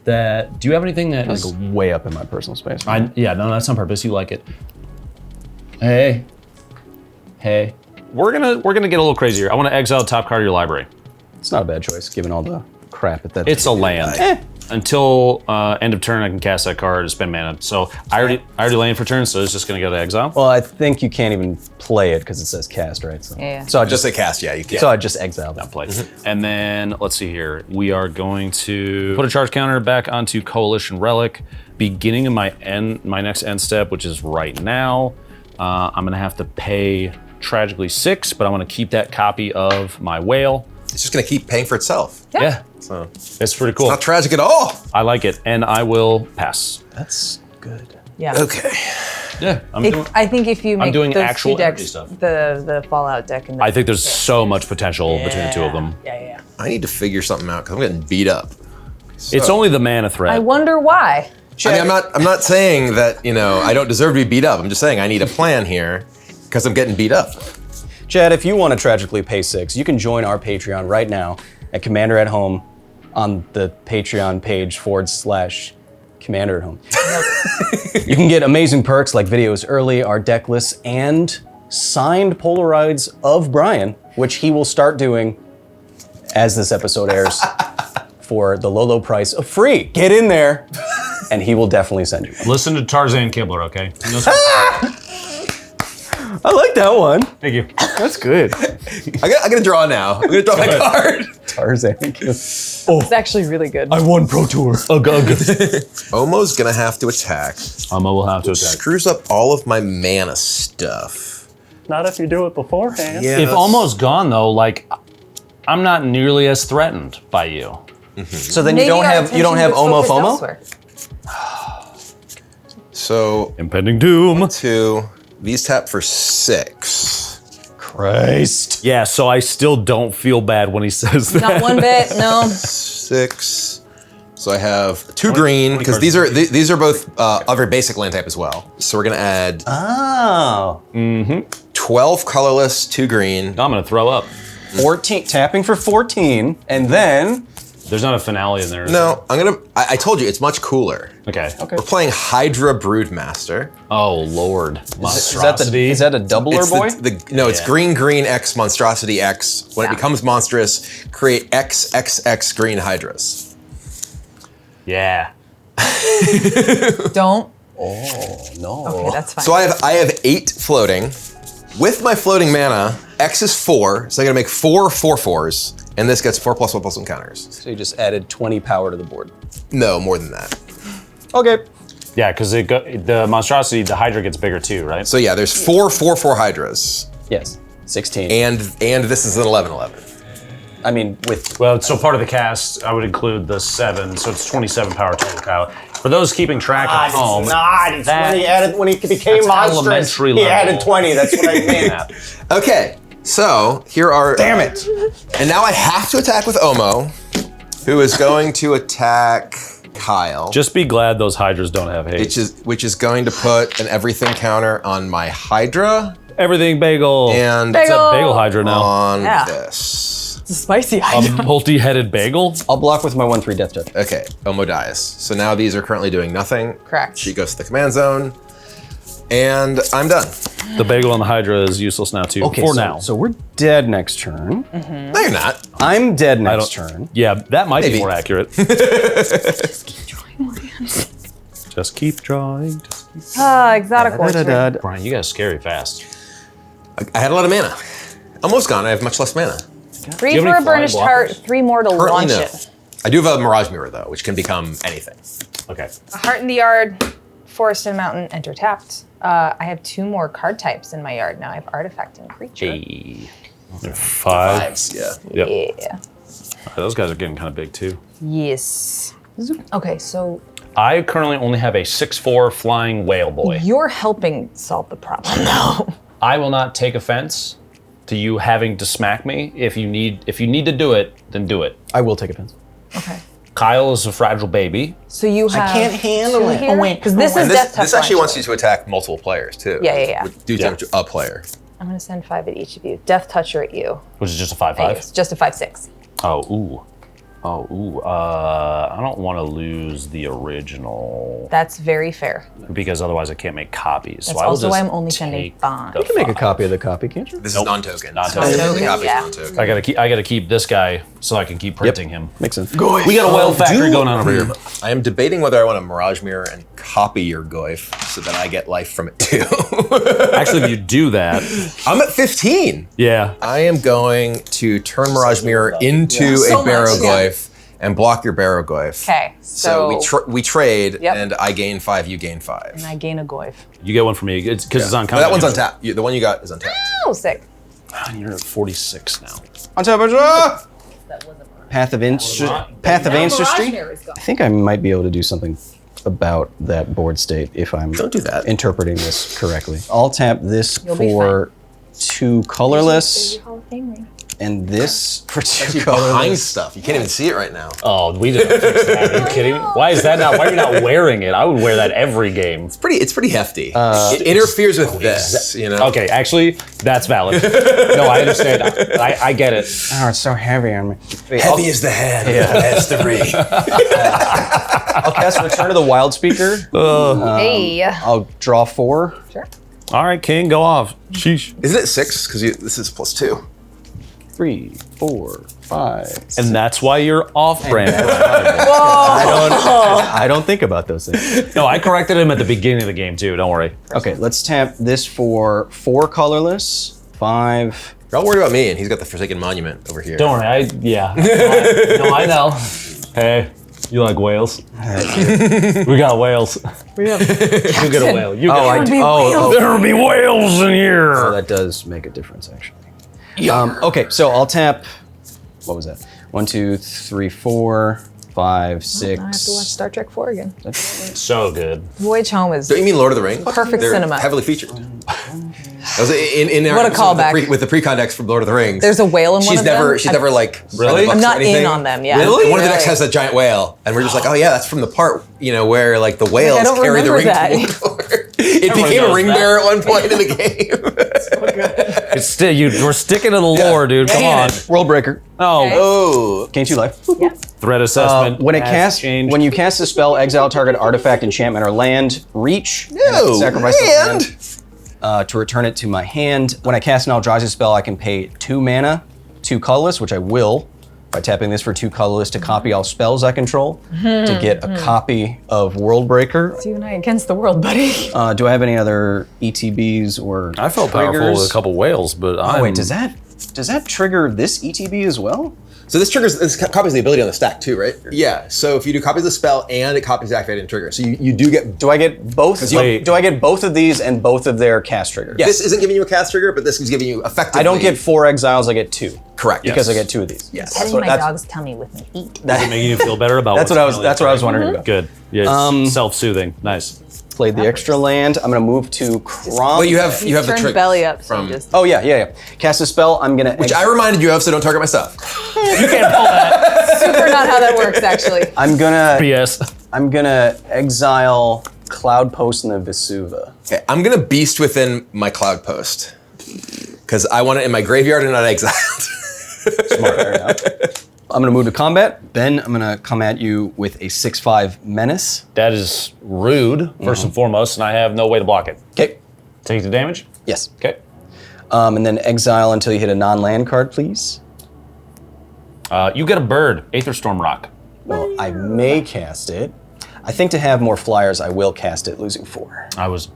that. Do you have anything that Like is... way up in my personal space. Yeah, no, that's on purpose. You like it. Hey. We're gonna get a little crazier. I want to exile the top card of your library. It's not a bad choice, given all the crap at that. It's a land. Until end of turn, I can cast that card to spend mana. So I already land for turn, so it's just gonna go to exile. Well, I think you can't even play it because it says cast, right? So, Yeah. So I Just just a cast, yeah, you can. so I just exiled them. Play. And then let's see here. We are going to put a charge counter back onto Coalition Relic. Beginning of my next end step, which is right now. I'm gonna have to pay tragically 6, but I want to keep that copy of my whale. It's just gonna keep paying for itself. Yeah. So It's pretty cool. not tragic at all. I like it, and I will pass. That's good. Yeah. Okay. Yeah, I think if you make doing those actual 2 decks, energy stuff. the Fallout deck, and the I think there's so much potential between the 2 of them. Yeah. I need to figure something out because I'm getting beat up. It's only the mana threat. I wonder why. I mean, I'm not saying that, I don't deserve to be beat up. I'm just saying I need a plan here because I'm getting beat up. Chad, if you want to tragically pay 6, you can join our Patreon right now at Commander at Home on the Patreon page /Commander at Home. You can get amazing perks like videos early, our deck lists, and signed Polaroids of Brian, which he will start doing as this episode airs for the low price of free. Get in there, and he will definitely send you one. Listen to Tarzan Kibler, okay? I like that one. Thank you. That's good. I'm gonna draw now. I'm gonna draw my card. Tarzan. It's actually really good. I won Pro Tour. Omo's gonna have to attack. Omo will have to attack. Screws up all of my mana stuff. Not if you do it beforehand. Yeah. If Omo's gone, though, I'm not nearly as threatened by you. So then Maybe you don't our have attention Omo was FOMO? focused elsewhere. So Impending doom. 2, these tap for 6. Christ. Yeah, so I still don't feel bad when he says that. Not one bit. No. 6. So I have 2 green because these are both other basic land type as well. So we're gonna add Oh. 12 colorless, 2 green. I'm gonna throw up. 14, tapping for 14, and then There's not a finale in there. is No, I told you it's much cooler. there? Okay. We're playing Hydra Broodmaster. Oh, Lord. is that a doubler, It's boy? it's green X monstrosity X. When it becomes monstrous, create XXX green Hydras. Yeah. Don't. Oh no. Okay, that's fine. So I have 8 floating. With my floating mana, X is 4, so I'm gonna make 4 4/4s, and this gets 4+1/+1 counters. So you just added 20 power to the board. No, more than that. Okay. Yeah, because the monstrosity, the Hydra gets bigger too, right? So yeah, there's 4 4/4 Hydras, Yes. 16. and this is an 11/11. I mean, with Well, so part of the cast, I would include the 7, so it's 27 power total, Kyle. For those keeping track at home, when he became that's elementary he level. added 20. That's what I mean. Okay, so here are. Damn it. And now I have to attack with Omo, who is going to attack Kyle. just be glad those Hydras don't have haste. which is going to put an everything counter on my Hydra Everything bagel. and It's a bagel Hydra now. on Yeah. this. It's a spicy A item. multi-headed bagel? I'll block with my 1/3 Death Touch. Okay, Omo dies. So now these are currently doing nothing. Correct. She goes to the command zone, and I'm done. The bagel on the Hydra is useless now too. For now. So we're dead next turn. No, you're not. I'm dead next turn. Yeah, that might Maybe. be more accurate. Just keep drawing. Exotic orchard. Brian, you guys scary fast. I had a lot of mana. Almost gone. I have much less mana. 3 you have for any a burnished flying heart, blockers? 3 more to Currently, launch no. it. I do have a Mirage Mirror, though, which can become anything. Okay. A heart in the yard, forest and mountain, enter tapped. I have 2 more card types in my yard now. I have artifact and creature. Hey. 5. Yeah. Yep. Yeah. Those guys are getting kind of big too. Yes. Okay, so I currently only have a 6/4 flying whale boy. you're helping solve the problem now. I will not take offense to you having to smack me. If you need to do it, then do it. I will take offense. Okay. Kyle is a fragile baby. So you have can't handle it. Because this is And death touch. this actually launch. wants you to attack multiple players, too. Yeah. Do damage to a player. I'm going to send 5 at each of you. Death toucher at you. Which is just a 5/5. It's just a 5/6. Oh, ooh. I don't want to lose the original That's very fair. because otherwise I can't make copies. That's so I will also just why I'm only sending take bond. the You You can make a 5. copy of the copy, can't you? This is non-token. Non-token. The copy Yeah. is non-token. I gotta keep this guy so I can keep printing him. Makes sense. We got a whale factory going on over here. I am debating whether I want a Mirage Mirror and copy your Goyf so that I get life from it, too. Actually, if you do that, I'm at 15. yeah. I am going to turn Mirage Mirror into So a Barrow much, yeah. Goyf and block your Barrow Goyf. Okay, So we trade, Yep. and I gain 5, you gain 5. and I gain a goif. You get one for me because it's on But content. that one's untapped. The one you got is untapped. Oh, sick. You're at 46 now. On top of Path of Ancestry. I think I might be able to do something about that board state if I'm Don't do that. interpreting this correctly. I'll tap this You'll be for 2 colorless and this for 2 Behind colorless. stuff. You can't even see it right now. Oh, we didn't fix that. Are you kidding me? Why is that not? Why are you not wearing it? I would wear that every game. It's pretty hefty. It interferes with this, you know? Okay, actually, that's valid. No, I understand. I get it. Oh, it's so heavy on me. Heavy is the head. Yeah, that's the ring. I'll cast Return of the Wild Speaker. Hey. I'll draw 4. Sure. All right, King, go off. Sheesh. Isn't it 6? Because this is +2. 3, 4, 5. And that's why you're off-brand. I don't think about those things. No, I corrected him at the beginning of the game too. Don't worry. Okay, let's tap this for 4 colorless, 5. You're all worried about me, and he's got the Forsaken Monument over here. Don't worry. I know. Hey, you like whales? We got whales. You get a whale. You get a whale. There'll be whales in here. Oh, that does make a difference, actually. Okay, so I'll tap. What was that? 1, 2, 3, 4, 5, 6. I have to watch Star Trek 4 again. So good. Voyage Home is Don't you mean Lord of the Rings? Perfect They're cinema. heavily featured. That was in What a callback. with the pre-context from Lord of the Rings. There's a whale in one She's of never them. she's never like read the Really? books I'm or not anything. in on them, yeah. Really? One of the decks Really? has a giant whale, and we're just like, oh yeah, that's from the part where like the whales don't carry the ring. remember that. forward. It Everyone became a knows ring that. bearer at one point in the game. It's still we're sticking to the lore, dude. Come on. World Breaker. Oh, Oh, Gain 2 life. threat assessment. When has changed. you cast a spell, exile target artifact, enchantment, or land, reach, and I have to no, sacrifice the and land to return it to my hand. When I cast an Eldrazi spell, I can pay 2 mana, 2 colorless, which I will. By tapping this for 2 colorless to copy all spells I control to get a copy of World Breaker. It's you and I against the world, buddy. Do I have any other ETBs or I felt triggers? powerful with a couple whales, but Oh wait, does that trigger this ETB as well? so this copies the ability on the stack too, right? Yeah. So if you do copies the spell and it copies the activated trigger, so you do get. Do I get both? Wait. Do I get both of these and both of their cast triggers? This isn't giving you a cast trigger, but this is giving you effectively. I don't get 4 exiles. I get 2. correct Because I get 2 of these. Yes. Petting my dog's tummy with my feet. making you feel better about That's what I was wondering about. Good. Yeah, self-soothing. Nice. Played the extra land. I'm gonna move to Crom. Well, you have the Turned trigger belly up, so from just Oh yeah. Cast a spell. I'm gonna. which I reminded you of, so don't target my stuff. You can't pull that. super not how that works, actually. I'm gonna. BS. I'm gonna exile Cloud Post and the Vesuva. Okay, I'm gonna beast within my cloud post because I want it in my graveyard and not exiled. Fair enough. I'm gonna move to combat. Then I'm gonna come at you with a 6/5 menace. That is rude, first and foremost, and I have no way to block it. Okay. Take the damage? Yes. Okay. And then exile until you hit a non-land card, please. You get a bird, Aether Storm Rock. Well, I may cast it. I think to have more flyers, I will cast it, losing 4. I was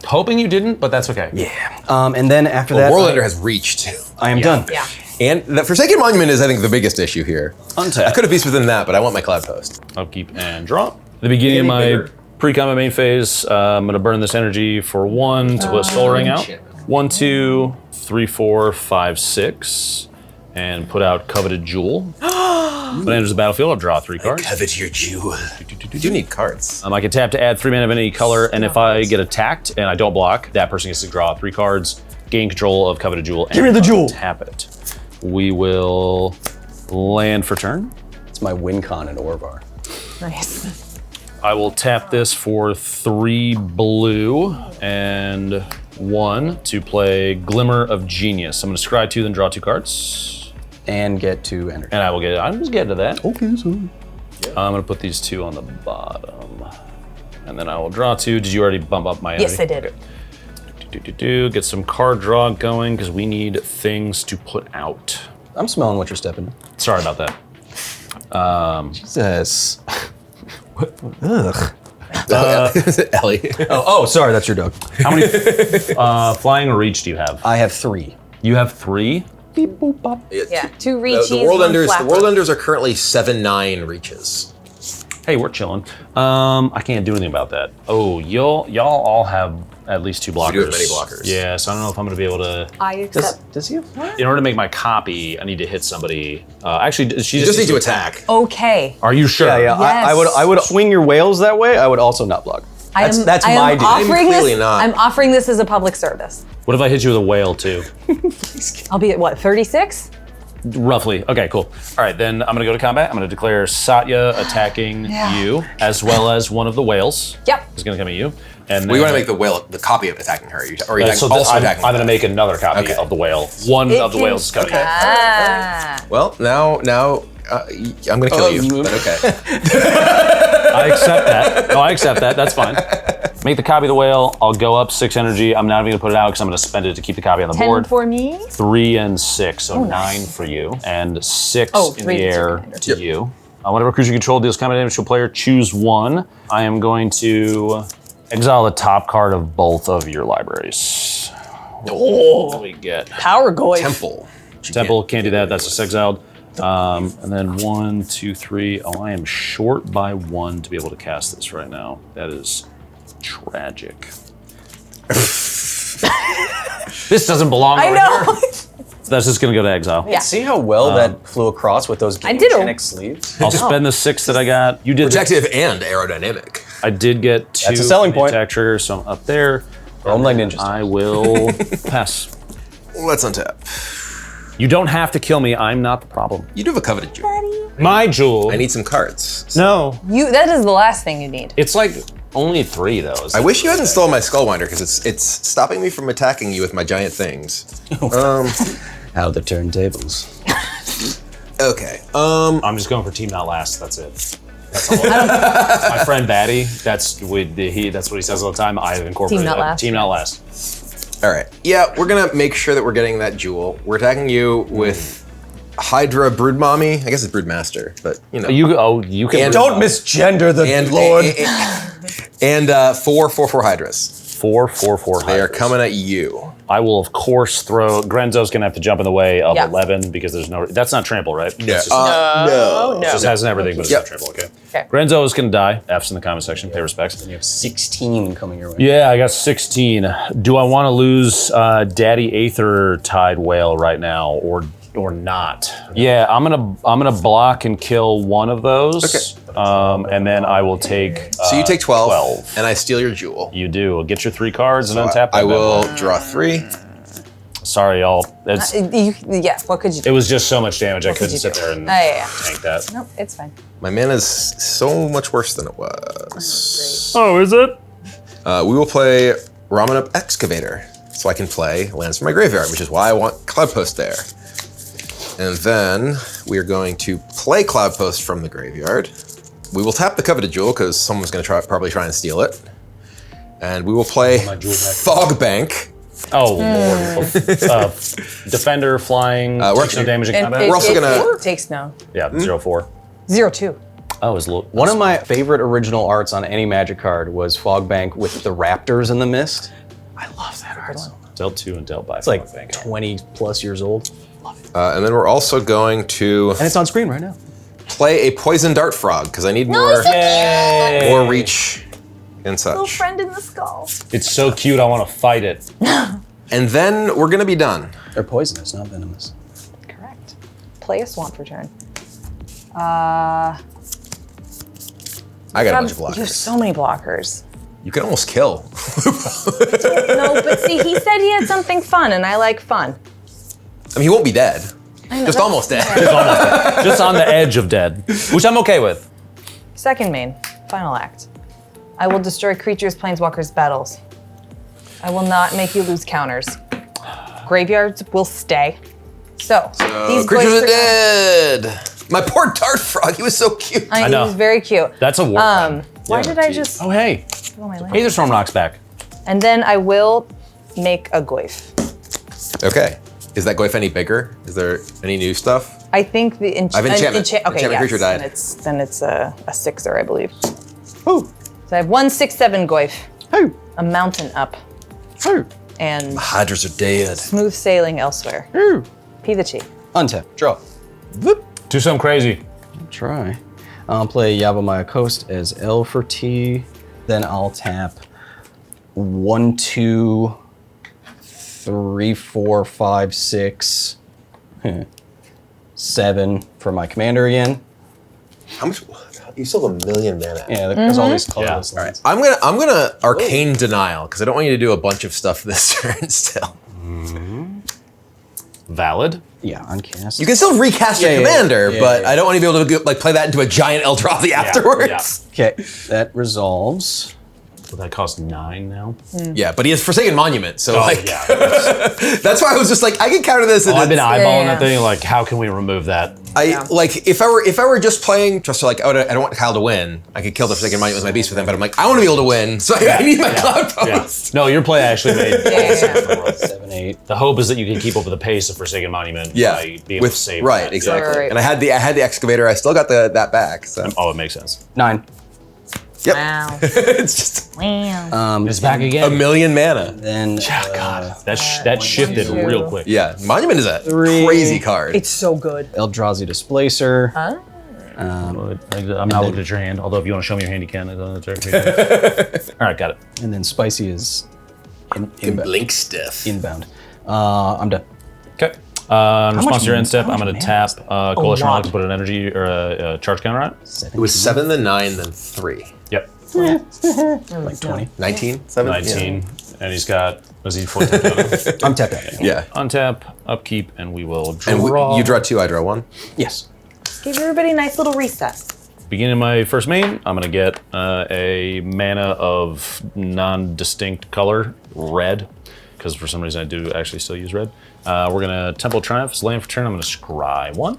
hoping you didn't, but that's okay. Yeah. And then after that, Warlander has reached. I am done. Yeah. And the Forsaken Monument is, I think, the biggest issue here. Untap. I could have beast within that, but I want my Cloud Post. Upkeep and draw. At the beginning of my pre-combat main phase, I'm going to burn this energy for 1 to put Soul Ring out. 1, 2, 3, 4, 5, 6. And put out Coveted Jewel. When it enters the battlefield, I'll draw 3 cards. Covet your jewel. You do need cards. I can tap to add 3 mana of any color, and if I get attacked and I don't block, that person gets to draw 3 cards, gain control of Coveted Jewel, and Give me the jewel. Tap it. We will land for turn. It's my win con in Orvar. Nice. I will tap this for 3 blue and 1 to play Glimmer of Genius. I'm going to scry 2, then draw 2 cards. And get 2 energy. And I'm just getting to that. Okay, so. I'm going to put these 2 on the bottom. And then I will draw 2. Did you already bump up my Yes, energy? I did. Okay. Get some card draw going because we need things to put out. I'm smelling what you're stepping. Sorry about that. Jesus. Ugh. Ellie. Oh, sorry, that's your dog. How many flying or reach do you have? I have 3. You have 3? Beep, boop, bop. Yeah, 2 reaches, The World 1 Enders. The flapper. World Enders are currently 7/9 reaches. Hey, we're chilling. I can't do anything about that. Oh, y'all all have at least 2 blockers. We do have many blockers. Yeah, so I don't know if I'm going to be able to. I accept. Does he have? In order to make my copy, I need to hit somebody. Actually, she You just need to attack. Okay. Are you sure? Yeah. Yes. I would swing your whales that way. I would also not block. That's I my am duty. offering clearly this, not. I'm offering this as a public service. What if I hit you with a whale too? I'll be at what, 36? Roughly. Okay, cool. All right, then I'm going to go to combat. I'm going to declare Satya attacking you, as well as one of the whales. Yep. Is going to come at you. And We then- want to make the whale the copy of attacking her. Or you so also I'm attacking going to her. make another copy Okay. of the whale. One It of the can- whales is coming in. Ah. Well, now I'm going to kill you. But okay. I accept that. No, I accept that. That's fine. Make the copy of the whale. I'll go up 6 energy. I'm not even going to put it out because I'm going to spend it to keep the copy on the 10 board. for me. 3 and 6, so Oh, 9 nice. for you, and 6 Oh, in 3 the is your air commander. to you. Whenever creature you control deals combat damage to a player, choose 1. I am going to exile the top card of both of your libraries. What do we get? Power Goy. Temple. Temple, can't do that, that's just exiled. And then 1, 2, 3. Oh, I am short by 1 to be able to cast this right now. That is tragic. This doesn't belong I over know. here. That's just gonna go to exile. Yeah. See how well that flew across with those I did. Mechanic sleeves? I'll spend the 6 that I got. You did. Protective and aerodynamic. I did get 2 That's a selling point. attack triggers, so I'm up there. Home like ninjas. I will pass. Let's untap. You don't have to kill me. I'm not the problem. You do have a coveted jewel. My jewel. I need some cards. No. That is the last thing you need. It's like only 3 though. I wish you hadn't stolen my Skullwinder because it's stopping me from attacking you with my giant things. How the turntables. Okay. I'm just going for team not last. That's it. That's all. That's my friend Batty. That's what he says all the time. I've incorporated Team not that. last. Team not last. All right. Yeah, we're gonna make sure that we're getting that jewel. We're attacking you with Hydra Brood Mommy. I guess it's Brood Master, but you know. You can. And- Don't misgender the Lord. And 4/4/4 Hydras. 4/4/4. They are coming at you. I will of course throw. Grenzo's gonna have to jump in the way of Yeah. 11 because there's no. That's not trample, right? No. That's just- No. It just has everything, but it's Yep. not trample. Okay. Okay. Grenzo is gonna die. F's in the comment section. Pay respects. You have 16 coming your way. Yeah, I got 16. Do I want to lose Daddy Aether Tide Whale right now, or not? Yeah, I'm gonna block and kill one of those. Okay. And then I will take. So you take 12, 12. and I steal your jewel. You do. Get your 3 cards and untap. I that will bad boy. draw 3. Sorry, y'all. It's, Yeah, what could you do? it was just so much damage. I couldn't you sit do? there and Yeah. tank that. Nope, it's fine. My mana's so much worse than it was. Oh, is it? We will play Ramanup Excavator, so I can play lands from my graveyard, which is why I want Cloud Post there. And then we are going to play Cloud Post from the graveyard. We will tap the coveted jewel because someone's going to probably try and steal it. And we will play Fog Bank. Oh, Lord. Defender, flying, takes no damage in combat. We're also gonna takes no. Yeah, 0/4. 0/2. Oh, it's low. One of my favorite original arts on any Magic card was Fog Bank with the raptors in the mist. I love that art. Dealt 2 and dealt by. It's like 20 plus years old. and then we're also going to And it's on screen right now. play a Poison Dart Frog because I need more reach and Little such. friend in the skull. It's so cute, I want to fight it. And then we're gonna be done. They're poisonous, not venomous. Correct. Play a swamp for turn. I got a bunch of You have blockers. so many blockers. You can almost kill. No, but see, he said he had something fun, and I like fun. I mean, he won't be dead. Just almost dead. Just on the edge of dead, which I'm okay with. Second main, final act. I will destroy creatures, planeswalkers, battles. I will not make you lose counters. Graveyards will stay. So these Creatures boys are dead. My poor Dart Frog, he was so cute. I know. He was very cute. That's a war. Why did I just... Oh, hey. Oh, my land. Aether Storm knocks back. And then I will make a Goyf. Okay. Is that Goyf any bigger? Is there any new stuff? I think the I have enchantment. okay, Enchantment yes. creature died. Then it's a 6er, I believe. Ooh. So I have 1/6/7 Goyf. Ooh. A mountain up. Ooh. And Hydras are dead. smooth sailing elsewhere. Ooh. P the T. Untap. Draw. Do something crazy. Try. I'll play Yavimaya Coast as L for T. Then I'll tap 1, 2, 3, 4, 5, 6, 7 for my commander again. How much? You still have 1 million mana. Yeah, there's all these colorless lines. I'm gonna Arcane Denial because I don't want you to do a bunch of stuff this turn still. Valid. Yeah, uncast. You can still recast your commander, yeah, but yeah. I don't want to be able to like play that into a giant Eldrazi afterwards. Okay, that resolves. Will that cost 9 now? Yeah, but he has Forsaken Monument, so like yeah. that's why I was just like I can counter this. And I've been eyeballing Yeah. that thing. Like, how can we remove that? like if I were just playing just like I don't want Kyle to win, I could kill the Forsaken Monument with my beast with him, but I'm like I want to be able to win, so I need my Cloud Post. No, your play actually made. 7, 8. The hope is that you can keep up with the pace of Forsaken Monument. Yeah, by being able to save. right, that. exactly. Right. And I had the excavator. I still got that back. So Oh, it makes sense. 9. yep, Wow. it's just Wow. It's back again. 1 million mana. Then God, that shifted two. real quick. Yeah, Monument is a 3. crazy card. It's so good. Eldrazi Displacer. I'm not looking at your hand. Although if you want to show me your hand, you can. All right, got it. And then Spicy is Blink stuff. inbound. I'm done. Okay. In response to your end step, how I'm much going to mana tap Coalition Relic to put an energy or a charge counter on it. It was 7, then 9, then 3. Yep. Like 20. 19? 7? 19. And he's got, was he 14? I'm tapped out. Yeah. Untap, upkeep, and we will And draw. you draw 2, I draw 1. Yes. Give everybody a nice little reset. Beginning of my first main, I'm going to get a mana of non-distinct color, red, because for some reason I do actually still use red. We're going to Temple of Triumph as land for turn. I'm going to scry 1.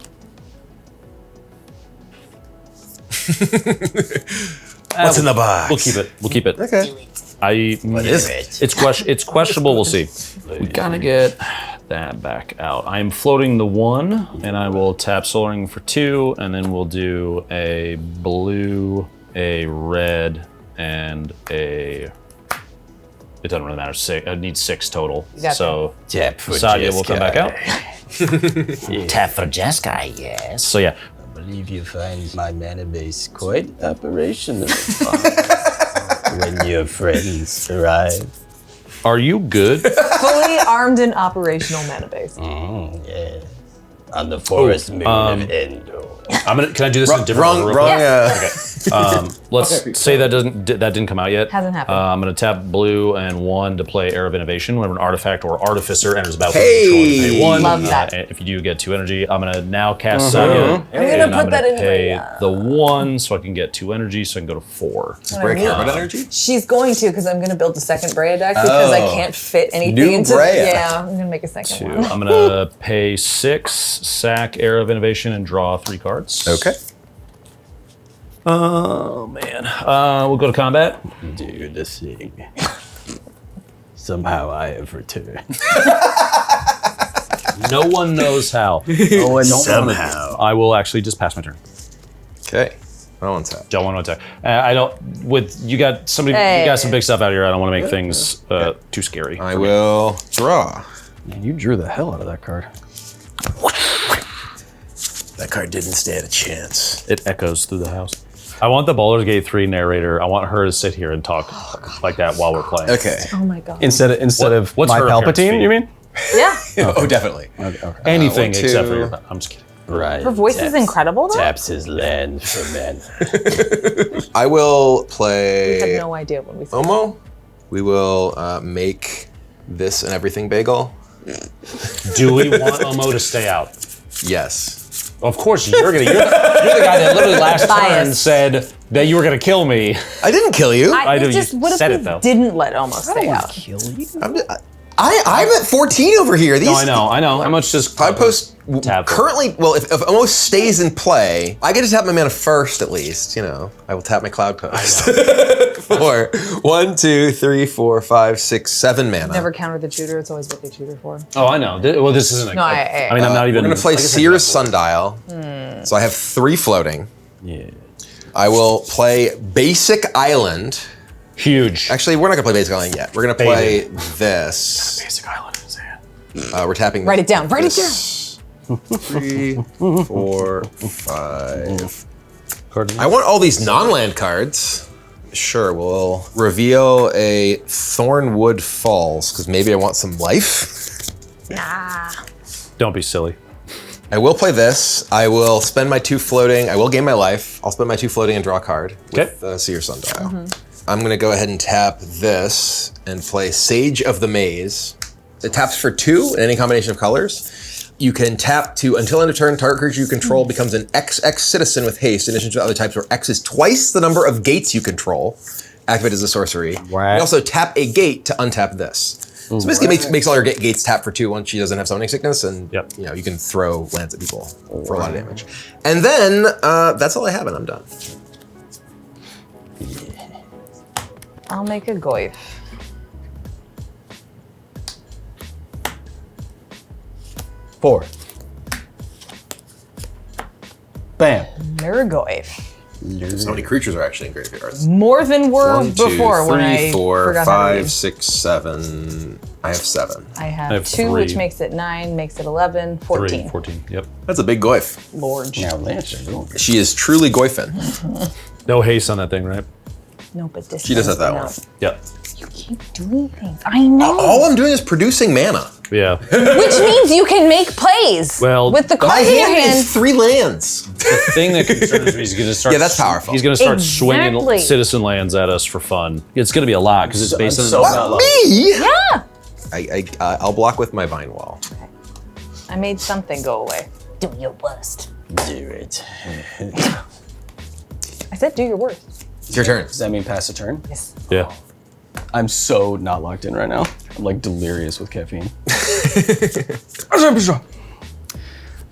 What's in the box? We'll keep it. We'll keep it. Okay. What is it? It's questionable. We'll see. We gotta get that back out. I am floating the 1, and I will tap Soul for 2, and then we'll do a blue, a red, and a. It doesn't really matter. 6. I need 6 total. got So Tap for Sadia will come back out. Tap for Jeskai, yes. So yeah, I believe you find my mana base quite operational when your friends arrive. are you good? Fully armed and operational mana base. Yeah. On the forest moon of Endor. Can I do this in a different order? Wrong. real quick? Let's say that didn't come out yet. Hasn't happened. I'm going to tap blue and 1 to play Air of Innovation. Whenever an artifact or artificer enters the battlefield, Hey! pay 1. Love that. If you do get 2 energy, I'm going to now cast Sadia. I'm gonna put that in pay my, the 1 so I can get 2 energy, so I can go to 4. Break Carbon Energy? She's going to, because I'm going to build a second Brea deck because I can't fit anything New into Brea. Yeah, I'm going to make a second 2. one. I'm going to pay 6, sack Air of Innovation, and draw 3 cards. Okay. Oh, man. We'll go to combat. Do the thing. Somehow I have returned. No one knows how. Oh, and Somehow. I will actually just pass my turn. Okay. I want to tap. Don't want to attack. I don't. With you got somebody. You got some big stuff out here. I don't want to make things too scary. I will draw. Man, you drew the hell out of that card. That card didn't stand a chance. It echoes through the house. I want the Baldur's Gate 3 narrator. I want her to sit here and talk like that while we're playing. Okay. Oh my god. Instead of what's my her appearance Palpatine, fee? you mean? Yeah. Oh, definitely. Okay. Anything 1, except for 2. your. I'm just kidding. Right. Her voice is incredible though. Taps his land for men. I will We play had no idea when we said Omo. We will make this an everything bagel. Do we want Omo to stay out? Yes. Of course, you're the guy that literally last turn Bias. said that you were gonna kill me. I didn't kill you. I know It's just you what if said we it, though. didn't let almost stay out? I'm at 14 over here. These, No, I know. How much does Cloud Post Tap. currently, well, if almost stays in play, I get to tap my mana first at least, you know. I will tap my Cloud Post. For 1, 2, 3, 4, 5, 6, 7 mana. Never counter the tutor. It's always what they tutor for. Oh, I know. Well, this isn't. No, I mean, I'm not even. We're gonna play like I said, Seer's Sundial. So I have 3 floating. Yeah. I will play Basic Island. Huge. Actually, we're not gonna play Basic Island yet. We're gonna play this. Basic Island in his hand. We're tapping. Write it down. Write it down. 3, 4, 5. Card. I want all these non-land cards. Sure, we'll reveal a Thornwood Falls, because maybe I want some life. Don't be silly. I will play this. I will spend my 2 floating. I will gain my life. I'll spend my 2 floating and draw a card with Seer's Sundial. I'm gonna go ahead and tap this and play Sage of the Maze. It taps for 2 in any combination of colors. You can tap to, until end of turn, target creature you control becomes an XX citizen with haste, in addition to other types where X is twice the number of gates you control. Activate as a sorcery. Wow. You also tap a gate to untap this. So basically makes all your gates tap for 2 once she doesn't have summoning sickness, and you know you can throw lands at people for a lot of damage. And then that's all I have, and I'm done. I'll make a goif. Four. Bam. They're a goif. So many creatures are actually in graveyards. More than were 1, 2, before when 3, I 4, forgot how to 5, read. 6, 7. I have 7. I I have have 2, 3. which makes it 9, makes it 11, 14. 14. Yep. That's a big goif. Lord. Now Lance are going. She is truly goifing. No haste on that thing, right? No, but this She does have that one. one. Yep. You keep doing things. I know. All I'm doing is producing mana. Yeah. Which means you can make plays. Well, with the My cards in your hand hand. is 3 lands. The thing that concerns me is he's going to start. Yeah, that's powerful. He's going to start Exactly. swinging citizen lands at us for fun. It's going to be a lot because it's based on. so not What? like- Me? Yeah. I'll block with my Vine Wall. I made something go away. Do your worst. Do it. I said do your worst. It's your turn. Does that mean pass a turn? Yes. Yeah. I'm so not locked in right now. I'm like delirious with caffeine.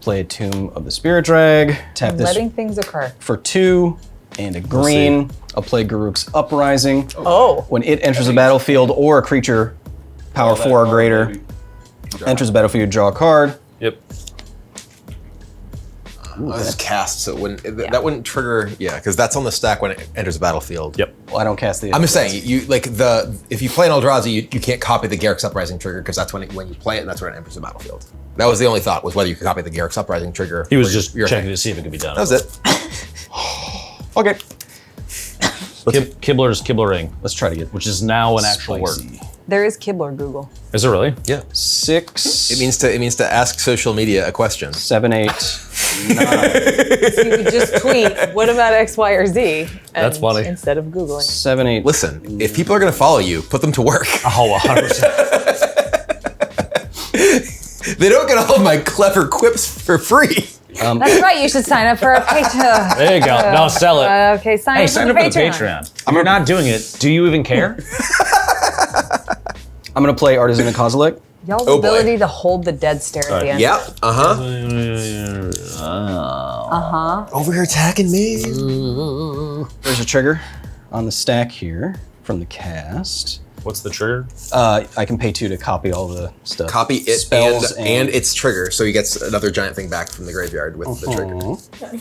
Play Tomb of the Spirit Drag. Tap this Letting things occur. for 2 and a green. I'll play Garruk's Uprising. Oh. When it enters the battlefield or a creature power 4 or greater enters the battlefield, draw a card. Yep. This is cast, so it wouldn't, that wouldn't trigger. Yeah, because that's on the stack when it enters the battlefield. Yep. Well, I don't cast the. I'm just saying, you like if you play an Eldrazi, you can't copy the Garruk's Uprising trigger because that's when you play it and that's when it enters the battlefield. That was the only thought, was whether you could copy the Garruk's Uprising trigger. He was for just your checking thing. to see if it could be done. That was it. Okay. Kibler's Kiblering, Let's try to get. which is now an actual word. Spicy. There is Kibler Google. Is it really? Yeah. 6. It means to ask social media a question. 7, 8, You could just tweet, what about X, Y, or Z? That's funny. Instead of Googling. 7, 8. Listen, if people are going to follow you, put them to work. Oh, 100%. They don't get all of my clever quips for free. That's right, you should sign up for a Patreon. There you go. No, sell it. Okay, sign Hey, up sign for up the for the Patreon. You're not doing it. Do you even care? I'm going to play Artisan and Kozilek. Y'all's Oh, boy. ability to hold the dead stare at the end. Yep. Over here attacking me. There's a trigger on the stack here from the cast. What's the trigger? I can pay 2 to copy all the stuff. Copy it Spells and its trigger, so he gets another giant thing back from the graveyard with the trigger.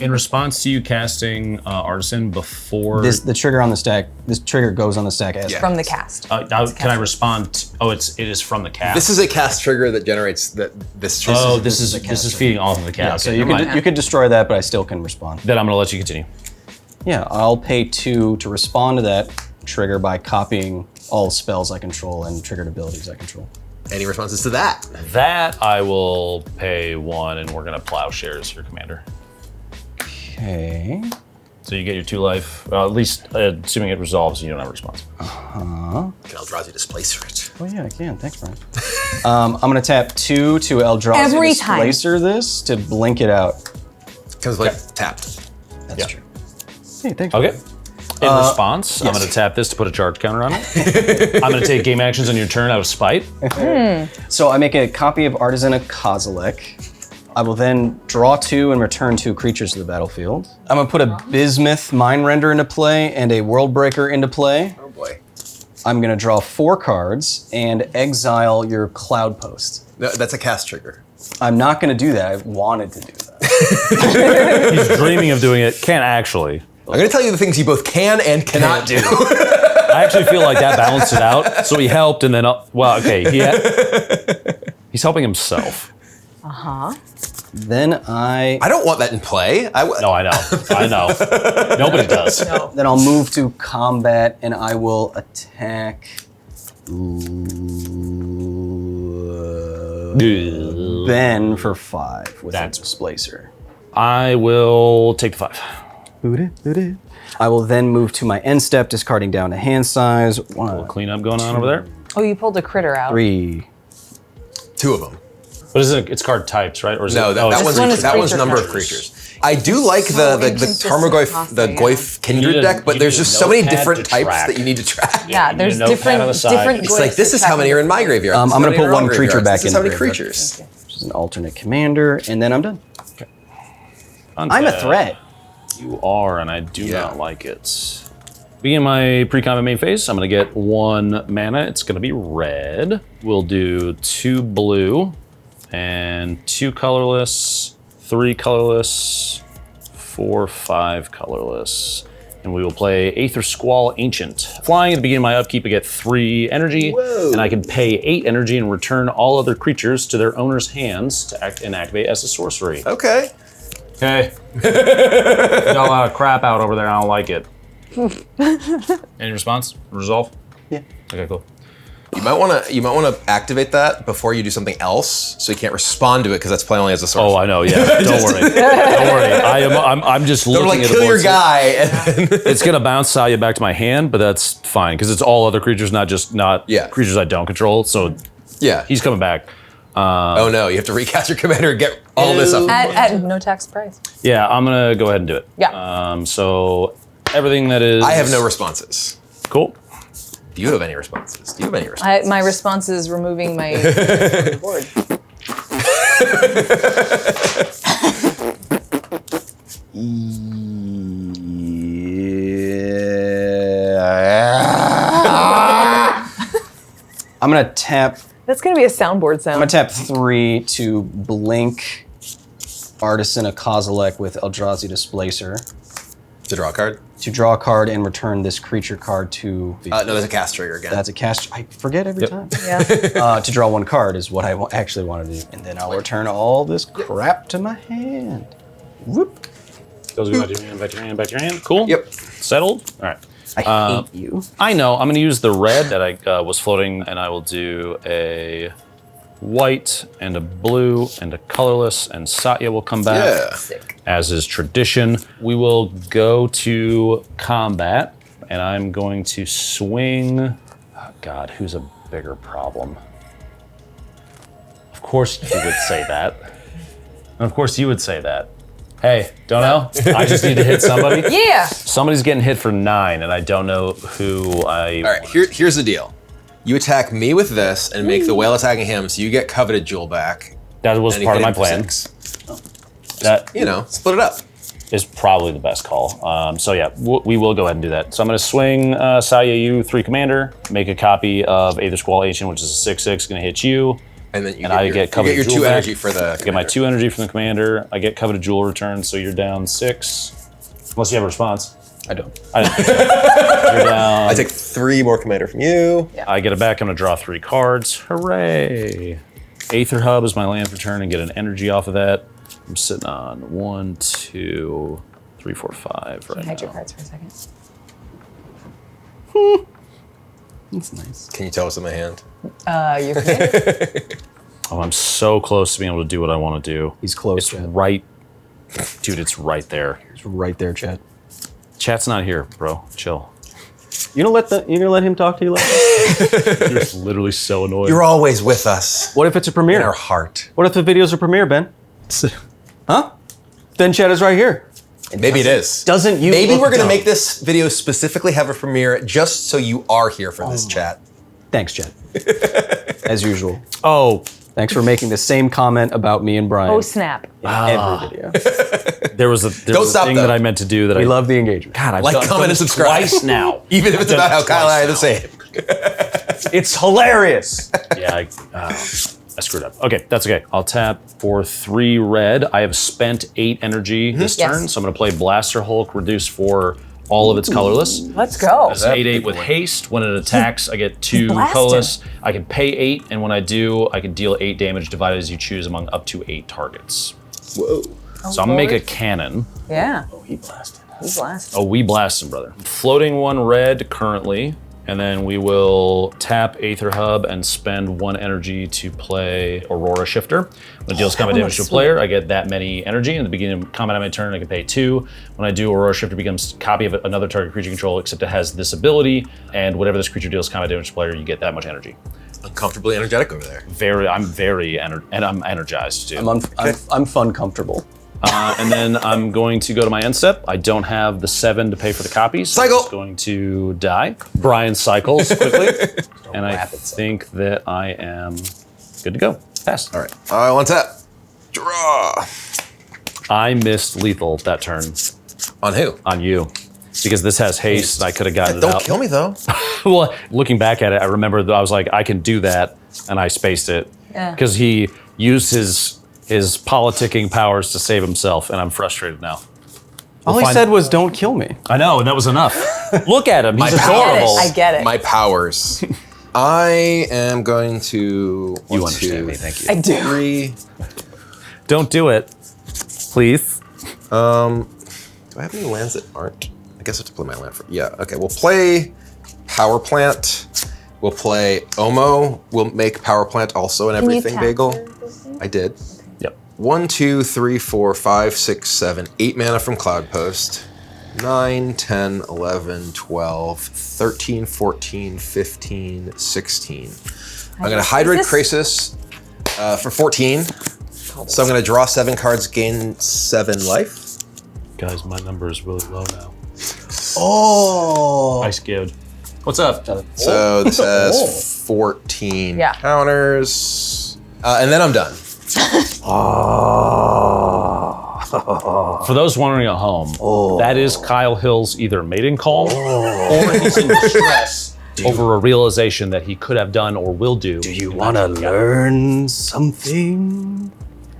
In response to you casting Artisan before... the trigger on the stack. This trigger goes on the stack as From the cast. now, can I respond? It is from the cast. This is a cast trigger that generates this trigger. Oh, this is feeding off of the cast. So Okay, you never could mind. you could destroy that, but I still can respond. Then I'm gonna let you continue. Yeah, I'll pay 2 to respond to that trigger by copying all spells I control and triggered abilities I control. Any responses to that? That I will pay 1, and we're gonna plowshares your commander. Okay. So you get your 2 life. At least assuming it resolves, you don't have a response. Can Eldrazi Displacer it? Oh yeah, I can. Thanks, Brian. I'm gonna tap 2 to Eldrazi Every time. Displacer this to blink it out. Comes like tapped. That's Yeah. true. Hey, thanks. Okay. In response, I'm going to tap this to put a charge counter on it. I'm going to take game actions on your turn out of spite. So I make a copy of Artisan of Kozilek. I will then draw 2 and return 2 creatures to the battlefield. I'm gonna put a Bismuth Mind Render into play and a World Breaker into play. Oh boy. I'm gonna draw 4 cards and exile your Cloud Post. No, that's a cast trigger. I'm not gonna do that. I wanted to do that. He's dreaming of doing it, can't actually. I'm going to tell you the things you both can and cannot do. I actually feel like that balanced it out. So he helped, and then, he's helping himself. Then I don't want that in play. No, I know. Nobody does. Then I'll move to combat and I will attack Ben for 5 with That's- a Displacer. I will take the 5. I will then move to my end step, discarding down to hand size. A little 1, cleanup going on over there. Oh, you pulled a critter out. 3. 2 of them. But is it? It's card types, right? Or is No, it? that This one's one is that one's creature number of counters. creatures. I do like the inconsistent Tarmogoyf, the tossing, Goyf You need Kindred a- deck, but you there's need a just so many notepad different to types track. that you need to track. Yeah, You there's need a notepad different on the side. different. It's like, this is how many are in my graveyard. I'm This is gonna how many put are in one your creature graveyards. back This is in how the many graveyard. creatures. Which is an alternate commander, and then I'm done. I'm a threat. You are, and I do not like it. Beginning my pre-combat main phase, I'm going to get 1 mana. It's going to be red. We'll do 2 blue and 2 colorless, 3 colorless, 4, 5 colorless. And we will play Aether Squall Ancient. Flying at the beginning of my upkeep, I get 3 energy, and I can pay 8 energy and return all other creatures to their owner's hands to act and activate as a sorcery. Okay. Okay. Got a lot of crap out over there. I don't like it. Any response? Resolve? Yeah. Okay, cool. You might want to activate that before you do something else, so you can't respond to it because that's play only as a source. Oh, I know. Yeah. Don't worry. Don't worry. I'm just Don't looking like at the kill your board. guy. And then It's gonna bounce Salia back to my hand, but that's fine because it's all other creatures, not creatures I don't control. So yeah. he's coming back. Oh no, you have to recast your commander and get all this up. At no tax price. Yeah, I'm gonna go ahead and do it. Yeah. So everything that is. I have no responses. Cool. Do you have any responses? Do you have any responses? My response is removing my from the board. I'm gonna tap. That's gonna be a soundboard sound. I'm gonna tap 3 to blink Artisan of Kozilek with Eldrazi Displacer To draw a card? to draw a card and return this creature card to. No, there's a cast trigger again. That's a cast. I forget every time. Yeah. To draw 1 card is what I actually want to do, and then I'll return all this crap to my hand. Whoop. Goes back to your hand, back to your hand, back to your hand. Cool. Yep. Settled. All right. I hate you. I know. I'm going to use the red that I was floating, and I will do a white and a blue and a colorless, and Satya will come back. Yeah. As is tradition. We will go to combat, and I'm going to swing. Oh God, who's a bigger problem? Of course you would say that. Of course you would say that. Hey, don't know? I just need to hit somebody. Yeah. Somebody's getting hit for 9, and I don't know who I. All right, here's the deal. You attack me with this and make the whale attacking him, so you get coveted jewel back. That was and part of hit my him for plan. 6. That Split it up. is probably the best call. So yeah, we will go ahead and do that. So I'm going to swing Saya, you 3 commander, make a copy of Aether Squall Ancient, which is a 6/6, going to hit you. And then I get coveted your jewel 2 back. energy for the. I get my 2 energy from the commander. I get coveted jewel return, so you're down 6. Unless you have a response. I don't. You're down. I take 3 more commander from you. I get it back. I'm going to draw 3 cards. Hooray! Aether Hub is my land for turn and get an energy off of that. I'm sitting on 1, 2, 3, 4, 5 right Hide your now. cards for a second. That's nice. Can you tell what's in my hand? You can. Oh, I'm so close to being able to do what I want to do. He's close, It's Chad. right. Dude, it's right there. He's right there, Chad. Chat's not here, bro. Chill. You gonna let him talk to you like that? You're just literally so annoyed. You're always with us. What if it's a In premiere? our heart. What if the video's a premiere, Ben? Huh? Then Chad is right here. Maybe it is. Doesn't you? Maybe look we're gonna dumb? make this video specifically have a premiere just so you are here for this chat. Thanks, Chad. As usual. Oh, Thanks for making the same comment about me and Brian Oh, snap. in every video. there was a stop, thing though. that I meant to do that We I love the engagement. God, I've Like, done comment, and this subscribe. twice now. Even if it's I've done about how it Kyle and I are the twice same. It's hilarious. Yeah, I screwed up. Okay, that's okay. I'll tap for 3 red. I have spent 8 energy this Yes. turn, so I'm going to play Blaster Hulk, reduce for all of its colorless. Let's go. It's an 8/8 with haste. When it attacks, I get 2 blasting. colorless. I can pay 8, and when I do, I can deal 8 damage divided as you choose among up to 8 targets. Whoa. So I'm gonna make a cannon. Yeah. Oh, he blasted. He's blast. Oh, we blasting, brother. Floating 1 red currently, and then we will tap Aether Hub and spend 1 energy to play Aurora Shifter. When it deals combat damage to a player, I get that many energy. In the beginning of combat on my turn, I can pay 2. When I do, Aurora Shifter becomes a copy of another target creature you control, except it has this ability, and whatever this creature deals combat damage to a player, you get that much energy. Uncomfortably energetic over there. I'm energized too. I'm fun comfortable. And then I'm going to go to my end step. I don't have the 7 to pay for the copies. So Cycle. I'm just going to die. Brian cycles quickly. And I think that I am good to go. Pass. All right. I want tap. Draw. I missed lethal that turn On who? on you. Because this has haste and I could have gotten it Don't out. kill me though. Well, looking back at it, I remember that I was like, I can do that. And I spaced it. Yeah. Because he used his politicking powers to save himself. And I'm frustrated now. All he said was, "Don't kill me." I know, and that was enough. Look at him. He's power. adorable. I get it. My powers. I am going to. You understand me, thank you. I do. 3. Don't do it, please. Do I have any lands that aren't? I guess I have to play my land for. Yeah. Okay. We'll play Power Plant. We'll play Omo. We'll make Power Plant also an Can you everything tap bagel. for this thing? I did. Yep. 1, 2, 3, 4, 5, 6, 7, 8 mana from Cloud Post. 9, 10, 11, 12, 13, 14, 15, 16. I'm going to Hydrate Krasis for 14. So I'm going to draw 7 cards, gain 7 life. Guys, my number is really low now. Oh. I scared. What's up? So this has 14 Yeah. counters. And then I'm done. For those wondering at home, that is Kyle Hill's either mating call or he's in distress over a realization that he could have done or will do. Do you want to learn something?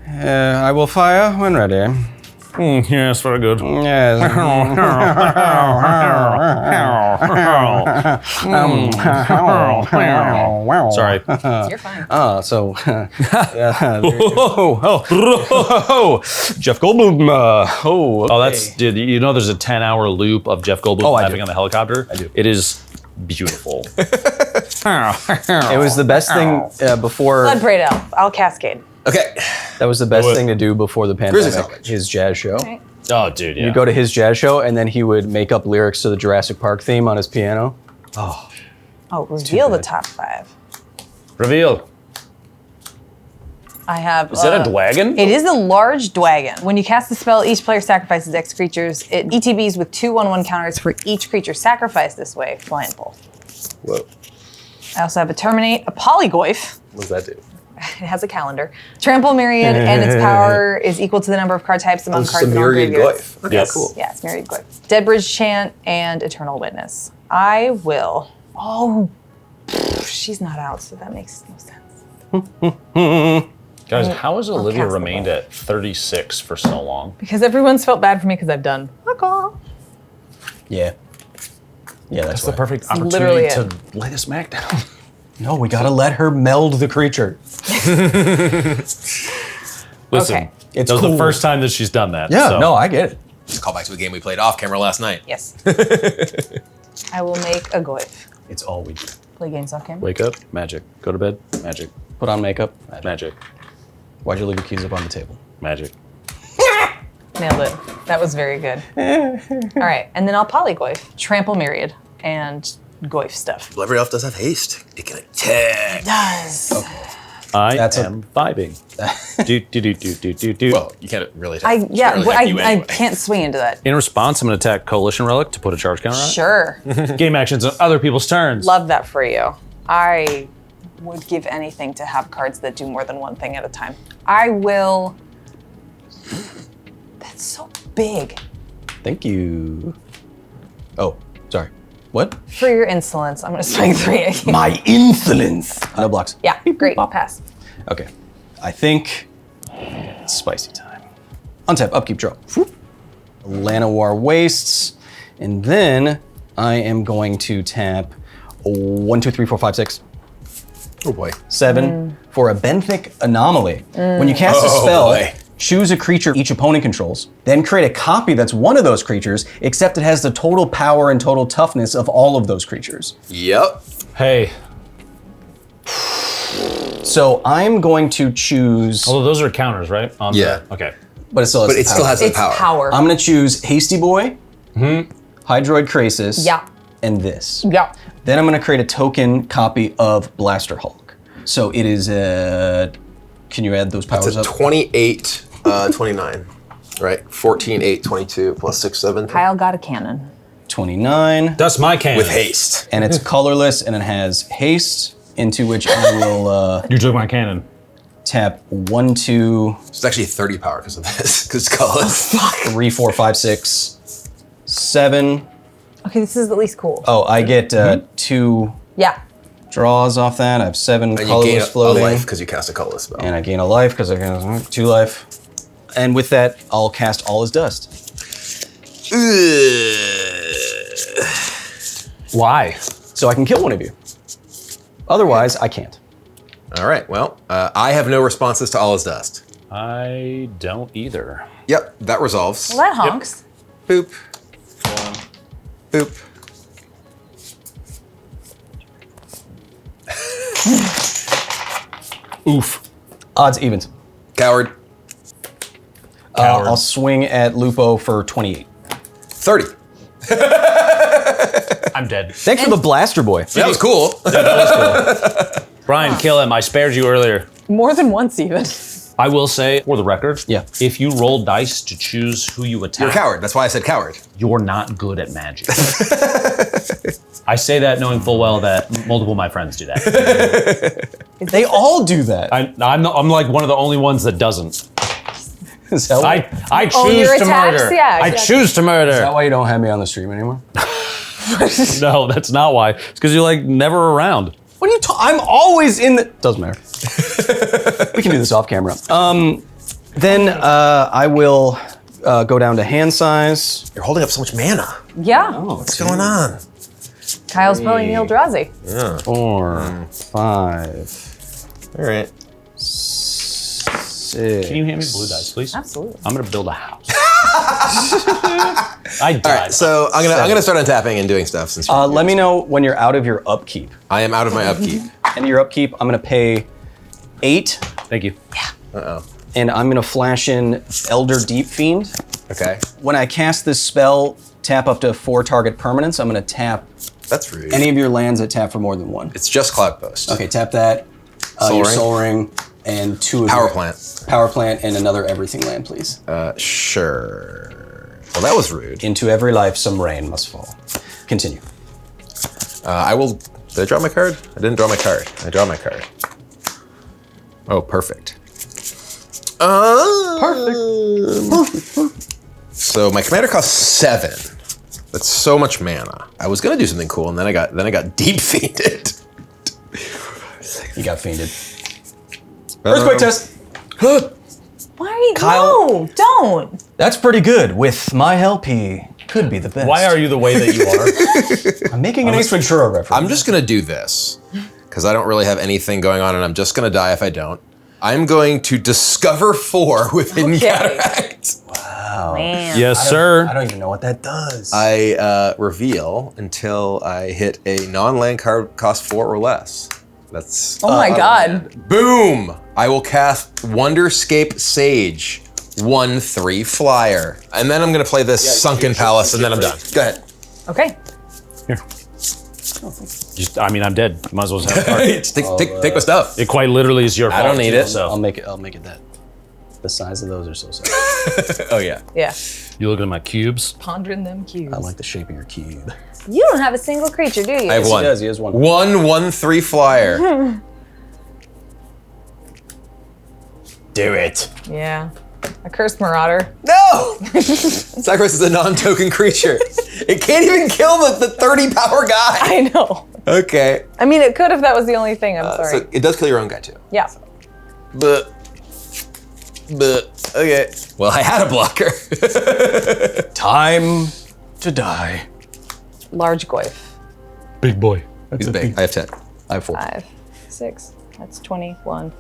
I will fire when ready. Yes, very good. Yes. Sorry. You're fine. So Jeff Goldblum. Oh, that's dude. You know, there's a 10-hour loop of Jeff Goldblum Oh, I do. laughing on the helicopter. I do. It is beautiful. It was the best thing before. Blood Braid Elf. I'll cascade. Okay. That was the best thing to do before the Grizzly's pandemic. knowledge. His jazz show. Okay. Oh, dude, yeah. You go to his jazz show, and then he would make up lyrics to the Jurassic Park theme on his piano. Oh, reveal the bad. top 5. Reveal. I have. Is that a dwagon? It is a large dwagon. When you cast the spell, each player sacrifices X creatures. It ETBs with 2/1/1 counters for each creature sacrificed this way. Flying Pole. Whoa. I also have a Terminate, a Polygoyf. What does that do? It has a calendar. Trample Myriad, and its power is equal to the number of card types among It's a cards in all myriad graveyards. glyph. Okay, Yes. cool. Yeah, it's Myriad Glyph. Deadbridge Chant and Eternal Witness. I will. Oh, she's not out, so that makes no sense. Guys, how has Olivia cast the remained ball. at 36 for so long? Because everyone's felt bad for me because I've done fuck all. Yeah. Yeah, that's That's the why. perfect literally opportunity to lay the smack down. No, we gotta let her meld the creature. Listen, Okay. that was cool. the first time that she's done that. Yeah, so. no, I get it. Just call back to a game we played off camera last night. Yes. I will make a Goyf. It's all we do. Play games off camera. Wake up, magic. Go to bed, magic. Put on makeup. Magic. Why'd you leave your keys up on the table? Magic. Nailed it. That was very good. All right, and then I'll Polygoyf, Trample Myriad, and Goyf stuff. Well, every elf does have haste. It can attack. Does. I That's a- am vibing. do. Well, you can't really attack. I can't swing into that. In response, I'm going to attack Coalition Relic to put a charge counter on Sure. it. Game actions on other people's turns. Love that for you. I would give anything to have cards that do more than one thing at a time. I will. That's so big. Thank you. Oh, sorry. What? For your insolence, I'm going to swing 3 at you. My insolence. No blocks. Yeah, great. Pass. Okay. I think it's spicy time. Untap, upkeep, draw. Llanowar Wastes. And then I am going to tap 1, 2, 3, 4, 5, 6, Oh boy. 7 for a Benthic Anomaly. When you cast a spell, boy. choose a creature each opponent controls, then create a copy that's one of those creatures, except it has the total power and total toughness of all of those creatures. Yep. Hey, So I'm going to choose, although those are counters, right? On Yeah. Okay. but it still has But the it still power. has the It's power. power. I'm gonna choose Hasty Boy, Hydroid Krasis, Yeah. and this. Yeah. Then I'm gonna create a token copy of Blaster Hulk. So it is a, can you add those powers It's a up? 28, 29, right? 14, 8, 22, plus 6, 7. Kyle got a cannon. 29. That's my cannon. With haste. And it's colorless and it has haste, into which I will You took my cannon. tap 1, 2, It's actually 30 power because of this, because it's colorless. 3, 4, 5, 6, 7. Okay, this is at least cool. Oh, I get 2 Yeah. draws off that. I have 7 And you gain colorless a floating. life because you cast a colorless spell. And I gain a life because I gain 2 life. And with that, I'll cast All Is Dust. Why? So I can kill one of you. Otherwise, I can't. All right, well, I have no responses to All Is Dust. I don't either. Yep, that resolves. Well, that honks. Boop. Boop. Oof. Odds, evens. Coward. Coward. I'll swing at Lupo for 28. 30. I'm dead. Thanks for the blaster, boy. That was cool. Brian, kill him. I spared you earlier. More than once, even. I will say, for the record, Yeah. if you roll dice to choose who you attack, You're a coward. That's why I said coward. you're not good at magic. I say that knowing full well that multiple of my friends do that. They all do that. I'm like one of the only ones that doesn't. Is that why, I choose Oh, your to attacks? murder. Yeah, I exactly. choose to is that murder. why you don't have me on the stream anymore? No, that's not why. It's because you're like never around. What are you I'm always in the... Doesn't matter. We can do this off camera. Then I will go down to hand size. You're holding up so much mana. Yeah. What's going on? Kyle's pulling Eldrazi. 4, 5, All right. 6. Can you hand me blue dice, please? Absolutely. I'm gonna build a house. I died. All right, so I'm gonna start untapping and doing stuff since. Let me know when you're out of your upkeep. I am out of my upkeep. And your upkeep, I'm gonna pay 8, Thank you. and I'm gonna flash in Elder Deep Fiend. Okay, When I cast this spell, tap up to 4 target permanents. I'm gonna tap that's rude. any of your lands that tap for more than 1. It's just Cloudpost. Okay, tap that. Your Soul Ring and 2 of Power your- Plant. Power Plant and another Everything land, please. Sure. Well, that was rude. Into every life, some rain must fall. Continue. I will. Did I draw my card? I didn't draw my card. I draw my card. Oh, perfect. Perfect. So my commander costs 7. That's so much mana. I was gonna do something cool, and then I got deep fiended. You got fiended. Earthquake test. Why are you? Kyle- No, don't. That's pretty good. With my help, he could be the best. Why are you the way that you are? I'm making an Ace Ventura reference. I'm just gonna do this because I don't really have anything going on, and I'm just gonna die if I don't. I'm going to discover 4 with Hidden Okay. Cataract. Man. Yes, I sir. don't even know what that does. I reveal until I hit a non-land card cost 4 or less. That's Oh my God. boom! I will cast Wonderscape Sage, 1/3 flyer, and then I'm gonna play this Sunken Palace, and then I'm done. Go ahead. Okay. Here. I'm dead. Might as well just have a card. Take my stuff. It quite literally is your fault. I don't need it. So I'll make it that. The size of those are so sad. Oh yeah. Yeah. you looking at my cubes? Pondering them cubes. I like the shape of your cube. You don't have a single creature, do you? I have one. He has one. 1/3 flyer. Do it. Yeah. A cursed marauder. No! Sacrifice is a non-token creature. It can't even kill the 30 power guy. I know. Okay. I mean, it could if that was the only thing. I'm sorry. So it does kill your own guy too. Yeah. But okay. Well, I had a blocker. Time to die. Large goyf. Big boy. He's big. I have 10. I have 4. 5, 6. That's 21.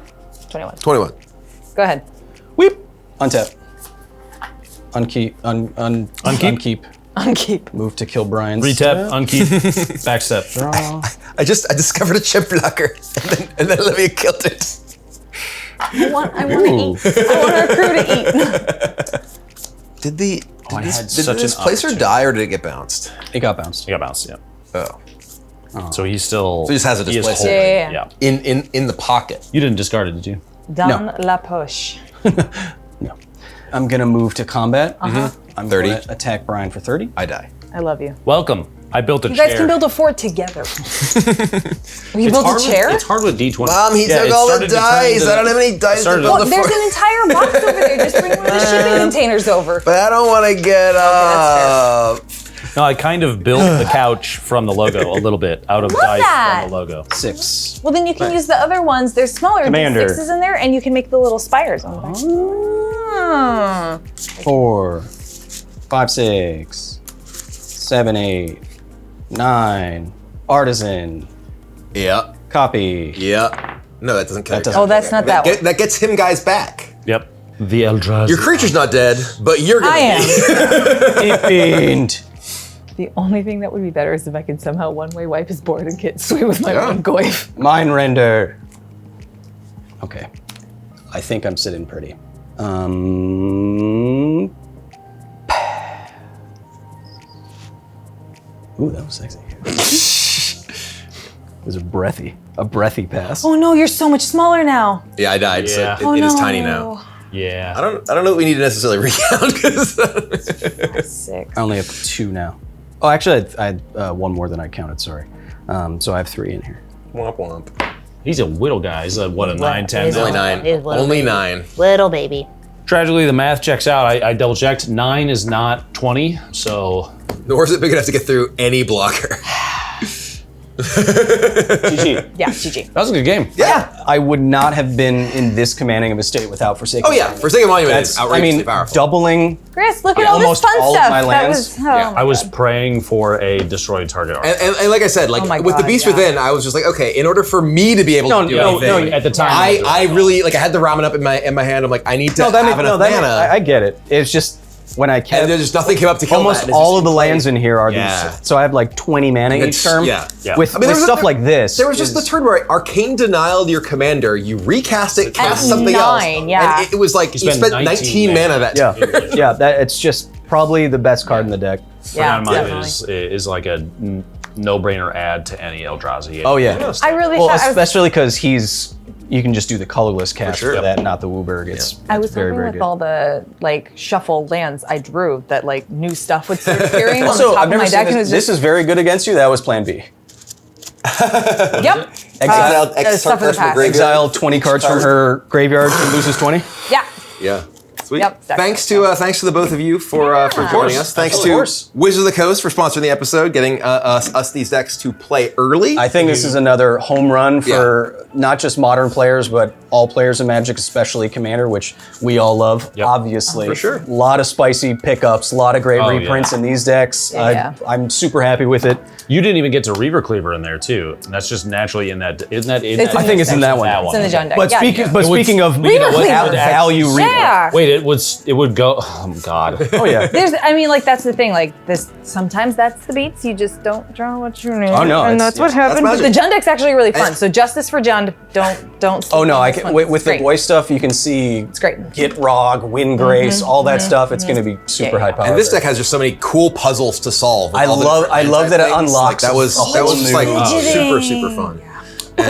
21. 21. Go ahead. Weep. Untap. Unkeep. Unkeep. Unkeep. Move to kill Brian's. Retap, unkeep, backstep. Draw. I discovered a chip blocker, and then Olivia killed it. I want to eat. I want our crew to eat. Did the I had did such this an placer opportunity. die or did it get bounced? It got bounced. He got bounced, yeah. Oh, So he's still. So he just has a he is displacer. holding, Yeah. in the pocket. You didn't discard it, did you? Dans la poche. No. I'm gonna move to combat. I'm 30. gonna attack Brian for 30. I die. I love you. Welcome. I built a You chair. guys can build a fort together. You built a chair? It's hard with D20. Mom, he Yeah, took it all the started to turn dice. into- I don't have any dice to started build to- the There's fort. an entire box over there. Just bring one of the shipping containers over. But I don't want to get up. No, I kind of built the couch from the logo a little bit out of Love dice that. from the logo. 6. Well, then you can use the other ones. They're smaller. Commander. D6s in there, and you can make the little spires on the back. Ah. 4, 5, 6, 7, 8, 9. Artisan. Yeah. Copy. Yeah. No, that doesn't count. That doesn't- Oh, that's not that one. That gets him guys back. Yep. The Eldrazi. Your creature's not dead, but you're gonna I am. Deep Fiend. The only thing that would be better is if I could somehow one-way wipe his board and get sway with my Yeah. own goyf. Mind Render. Okay. I think I'm sitting pretty. Ooh, that was sexy. It was a breathy pass. Oh no, you're so much smaller now. Yeah, I died. Yeah. So it is tiny now. Oh, Yeah. I don't know that we need to necessarily recount because 6. I only have 2 now. Oh, actually, I had 1 more than I counted, sorry. So I have 3 in here. womp womp. He's a whittle guy. He's a 9, 10. He's now. Only 9. It is little Only baby. 9. Little baby. Tragically, the math checks out. I double checked. 9 is not 20, so Nor is it big enough to get through any blocker. GG. Yeah, GG. that was a good game. Yeah. I would not have been in this commanding of a state without Forsaken. Oh yeah, Forsaken Monument is That's, I outrageously mean, powerful. doubling. Chris, look at all this Almost fun all of stuff. my That lands. was, oh Yeah. my I was God. praying for a destroyed target armor. And like I said, like Oh my with the God, Beast yeah. Within, I was just like, okay, in order for me to be able to do anything, at the time. I really like I had the ramen up in my hand. I'm like, I need to have enough mana. I get it. It's just when I kept And there's nothing came up to kill almost that. It's all just of the you play- lands in here are Yeah. these. So I have like 20 mana each turn. Yeah. With, I mean, there was stuff like this. There was just the turn where Arcane denied your commander, you recast it, cast And something else. 9, yeah. And it was like, you spent spent 19 19 mana that Yeah, turn. yeah. That it's just probably the best card in the deck. Yeah, Mine definitely. is like a no-brainer add to any Eldrazi. Oh yeah. I really Well, thought I was, especially because you can just do the colorless cast for, sure. that, not the Wooburg. I was very, hoping very with good. all the like shuffle lands I drew that like new stuff would start appearing on the Also, top I've of never my seen deck, and it this. was This just is very good against you. That was Plan B. yep, Exiled X stuff of the cards from past. graveyard. Exile 20 cards from her graveyard. She loses 20. yeah. Yeah. Sweet. Yep, Thanks to the both of you for joining us. Thanks Of to course. Wizards of the Coast for sponsoring the episode, getting us these decks to play early. I think this is another home run for not just modern players, but all players in Magic, especially Commander, which we all love, obviously. For sure. A lot of spicy pickups, a lot of great Oh, reprints in these decks. Yeah. I'm super happy with it. You didn't even get to Reaver Cleaver in there too. And that's just naturally in that. Isn't that in It's that? in I think it's in that one. It's in the John deck. But yeah. speaking of Reaver Cleaver. value Yeah. Wait, it would go. Oh God. Oh yeah. There's, I mean, like that's the thing. Like this, sometimes that's the beats. You just don't draw what you need. Oh, no, and it's- that's what happened. That's But the magic. John deck's actually really fun. So justice for John. Don't. Oh no, I this can one. with the Great. boy stuff. You can see It's great. Get Rog, Win Grace, all that stuff. It's going to be super Yeah, high yeah. power. and this deck has just so many cool puzzles to solve. with I all the love- different I love that it things. unlocks Like, that was a whole just like new- super fun.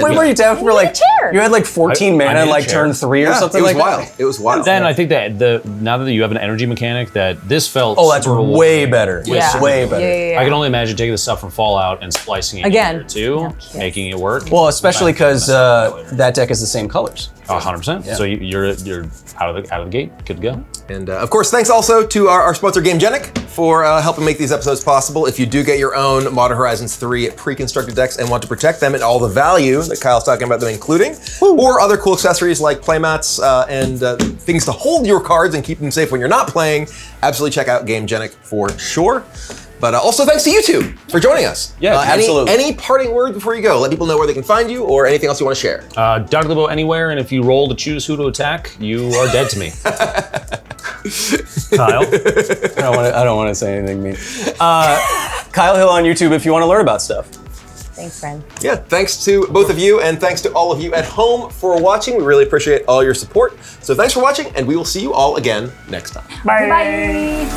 Where were you down for like? chair. You had like 14 I mana need in a like chair. turn 3 or Yeah, something it was like wild. that. It was wild. Then I think that now that you have an energy mechanic, that this felt. Oh, that's super way rewarding. better. Yeah. Way better. Yeah. I can only imagine taking the stuff from Fallout and splicing it Again. in here too, No kiss. making it work. Well, especially because that deck is the same colors. 100%. So you're out of the gate, good to go. And of course, thanks also to our sponsor GameGenic for helping make these episodes possible. If you do get your own Modern Horizons 3 pre-constructed decks and want to protect them and all the value that Kyle's talking about them including, or other cool accessories like playmats and things to hold your cards and keep them safe when you're not playing, absolutely check out GameGenic for sure. But also thanks to you two for joining us. Yeah, absolutely. Any parting words before you go? Let people know where they can find you or anything else you want to share. DrLupo anywhere, and if you roll to choose who to attack, you are dead to me. Kyle? I don't want to say anything mean. Kyle Hill on YouTube if you want to learn about stuff. Thanks, friend. Yeah, thanks to both of you and thanks to all of you at home for watching. We really appreciate all your support. So thanks for watching and we will see you all again next time. Bye.